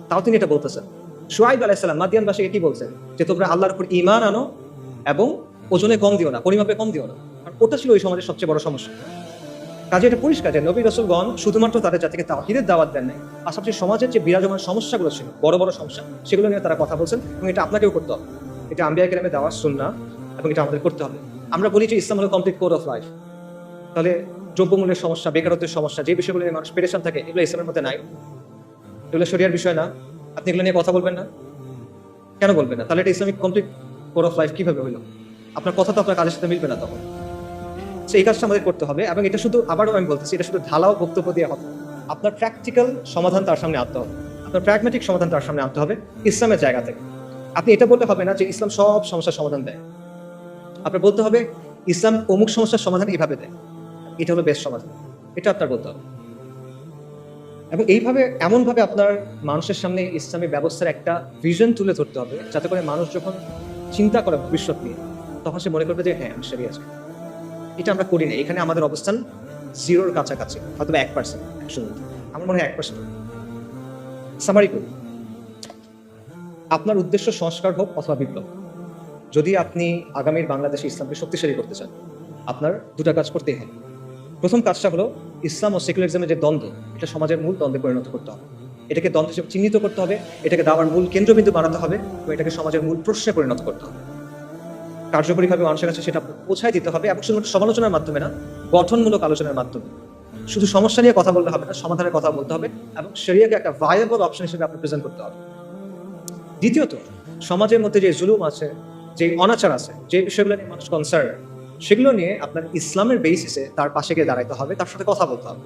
তাও তিনি এটা বলতেছেন। শুআয়ব আলাইহিস সালাম মাদিয়ানবাসীকে কি বলছেন? যে তোমরা আল্লাহর উপর ঈমান আনো এবং ওজনে কম দিও না, পরিমাপে কম দিও না। আর ওটা ছিল ওই সমাজের সবচেয়ে বড় সমস্যা। কাজে এটা পরিষ্কার যে নবী রাসূলগণ শুধুমাত্র তাদের জাতিকে তাওহীদের দাওয়াত দেন নাই, পাশাপাশি সমাজের যে বিরাজমান সমস্যাগুলো ছিল, বড় বড় সমস্যা, সেগুলো নিয়ে তারা কথা বলছেন, এবং এটা আপনাকেও করতে হবে। এটা আম্বিয়া কেরামের দাওয়াত সুন্নাহ। এবং এটা আমাদের করতে হবে। আমরা বলি যে ইসলাম হলো কমপ্লিট কোড অফ লাইফ, তাহলে দ্রব্যমূল্যের সমস্যা, বেকারত্বের সমস্যা, যে বিষয়গুলো নিয়ে মানুষ পেরেশান থাকে, এগুলো ইসলামের মধ্যে নাই, এগুলো শরিয়ার বিষয় না। আপনি এগুলো নিয়ে কথা বলবেন না, কেন বলবেন না? তাহলে এটা Islamic complete code of life কিভাবে হইলো? আপনার কথা তো আপনার কাজের সাথে মিলবে না তখন। এই কাজটা আমাদের করতে হবে, এবং এটা শুধু, আবারও আমি বলতেছি, এটা শুধু ঢালাও বক্তব্য দিয়ে হবে। আপনার প্র্যাকটিক্যাল সমাধান তার সামনে আনতে হবে, আপনার প্র্যাগম্যাটিক সমাধান তার সামনে আনতে হবে ইসলামের জায়গা থেকে। আপনি এটা বলতে হবে না যে ইসলাম সব সমস্যার সমাধান দেয়। আপনার বলতে হবে ইসলাম অমুক সমস্যার সমাধান এইভাবে দেয়, এটা হলো বেস্ট সমাধান, এটা আপনার বলতে হবে। এবং এইভাবে, এমনভাবে আপনার মানুষের সামনে ইসলামী ব্যবস্থার একটা ভিশন তুলে ধরতে হবে, যাতে করে মানুষ যখন চিন্তা করে ভবিষ্যৎ নিয়ে, তখন সে মনে করবে যে হ্যাঁ, আমি সেরিয়াস। এটা আমরা করি না। এখানে আমাদের অবস্থান জিরোর কাছাকাছি, হয়তো 1%, 100 আমার মনে হয় 1%। সামারি করি, আপনার উদ্দেশ্য সংস্কার হোক অথবা বিপ্লব। যদি আপনি আগামীর বাংলাদেশে ইসলামকে শক্তিশালী করতে চান, আপনার দুটা কাজ করতেই হবে। প্রথম কাজটা হলো ইসলাম ও সেকুলারিজমের যে দ্বন্দ্ব, এটা সমাজের মূল দ্বন্দ্বে পরিণত করতে হবে। এটাকে দ্বন্দ্ব হিসেবে চিহ্নিত করতে হবে, এটাকে দাওয়ার মূল কেন্দ্রবিন্দু বানাতে হবে, এবং এটাকে সমাজের মূল প্রশ্নে পরিণত করতে হবে। কার্যকরীভাবে মানুষের কাছে সেটা পৌঁছায় দিতে হবে, এবং শুধুমাত্র সমালোচনার মাধ্যমে না, গঠনমূলক আলোচনার মাধ্যমে। শুধু সমস্যা নিয়ে কথা বলতে হবে না, সমাধানের কথা বলতে হবে, এবং শরিয়াকে একটা ভায়াবল অপশন হিসেবে আপনি প্রেজেন্ট করতে হবে। দ্বিতীয়ত, সমাজের মধ্যে যে জুলুম আছে, যে অনাচার আছে, যে বিষয়গুলো নিয়ে মানুষ কনসার্ন, সেগুলো নিয়ে আপনার ইসলামের বেসিসে তার পাশে গিয়ে দাঁড়াইতে হবে, তার সাথে কথা বলতে হবে,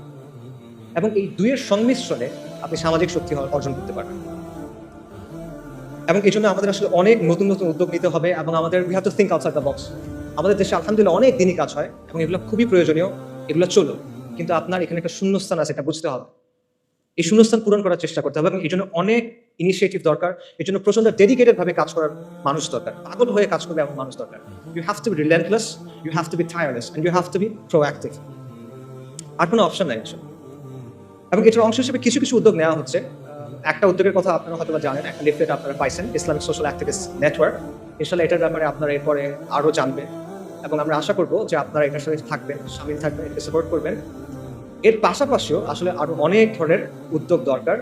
এবং এই দুইয়ের সংমিশ্রণে আপনি সামাজিক শক্তি অর্জন করতে পারবেন। এবং এই জন্য আমাদের আসলে অনেক নতুন নতুন উদ্যোগ নিতে হবে, এবং আমাদের we have to think outside the box. আমাদের দেশে আলহামদুলিল্লাহ অনেক দিনই কাজ হয়, এবং এগুলো খুবই প্রয়োজনীয়, এগুলো চলো, কিন্তু আপনার এখানে একটা শূন্যস্থান আছে, এটা বুঝতে হবে। এই শূন্যস্থান পূরণ করার চেষ্টা করতে হবে, এবং এই জন্য অনেক ইনিশিয়েটিভ দরকার, এই জন্য প্রচন্ড ডেডিকেটেড ভাবে কাজ করার মানুষ দরকার, পাগল হয়ে কাজ করবে এমন মানুষ দরকার। You have to be relentless, you have to be tireless, and you have to be proactive. আর কোনো অপশন নাই আসলে। এবং এটার অংশ হিসেবে কিছু কিছু উদ্যোগ নেওয়া হচ্ছে। একটা উদ্যোগের কথা আপনারা হয়তো জানেন, একটা লিফলেট আপনারা পাইছেন, ইসলামিক সোশ্যাল অ্যাক্টিভিস্ট নেটওয়ার্ক। ইনশাআল্লাহ এটার ব্যাপারে আপনারা এরপরে আরও জানবেন, এবং আমরা আশা করবো যে আপনারা এটার সাথে থাকবেন, সামিল থাকবেন, এটাকে সাপোর্ট করবেন। এর পাশাপাশিও আসলে আরো অনেক ধরনের উদ্যোগ দরকার,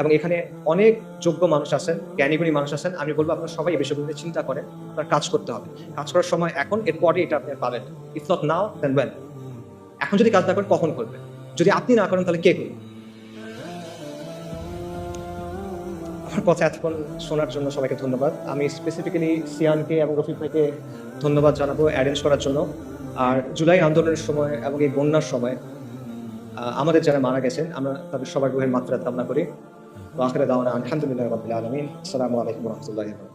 এবং এখানে অনেক যোগ্য মানুষ আছেন, জ্ঞানীগুণী মানুষ আছেন। আমি বলবো আপনারা সবাই এই বিষয়গুলো নিয়ে চিন্তা করেন, আপনার কাজ করতে হবে। কাজ করার সময় এখন, এরপরে এটা আপনি পাবেন। If not now then when. এখন যদি কাজ না করেন কখন করবেন? যদি আপনি না করেন তাহলে কে করবে? আমার কথা এতক্ষণ শোনার জন্য সবাইকে ধন্যবাদ। আমি স্পেসিফিক্যালি সিয়ানকে এবং রফিক ভাইকে ধন্যবাদ জানাবো অ্যারেঞ্জ করার জন্য। আর জুলাই আন্দোলনের সময় এবং এই বন্যার সময় আমাদের যারা মারা গেছেন, আমরা তাদের সবার রুহের মাগফিরাত কামনা করি। ওয়া আখিরু দাওয়ানা আলহামদুলিল্লাহি রাব্বিল আলামিন। আসসালামু আলাইকুম ওয়া রাহমাতুল্লাহি ওয়া বারাকাতুহু।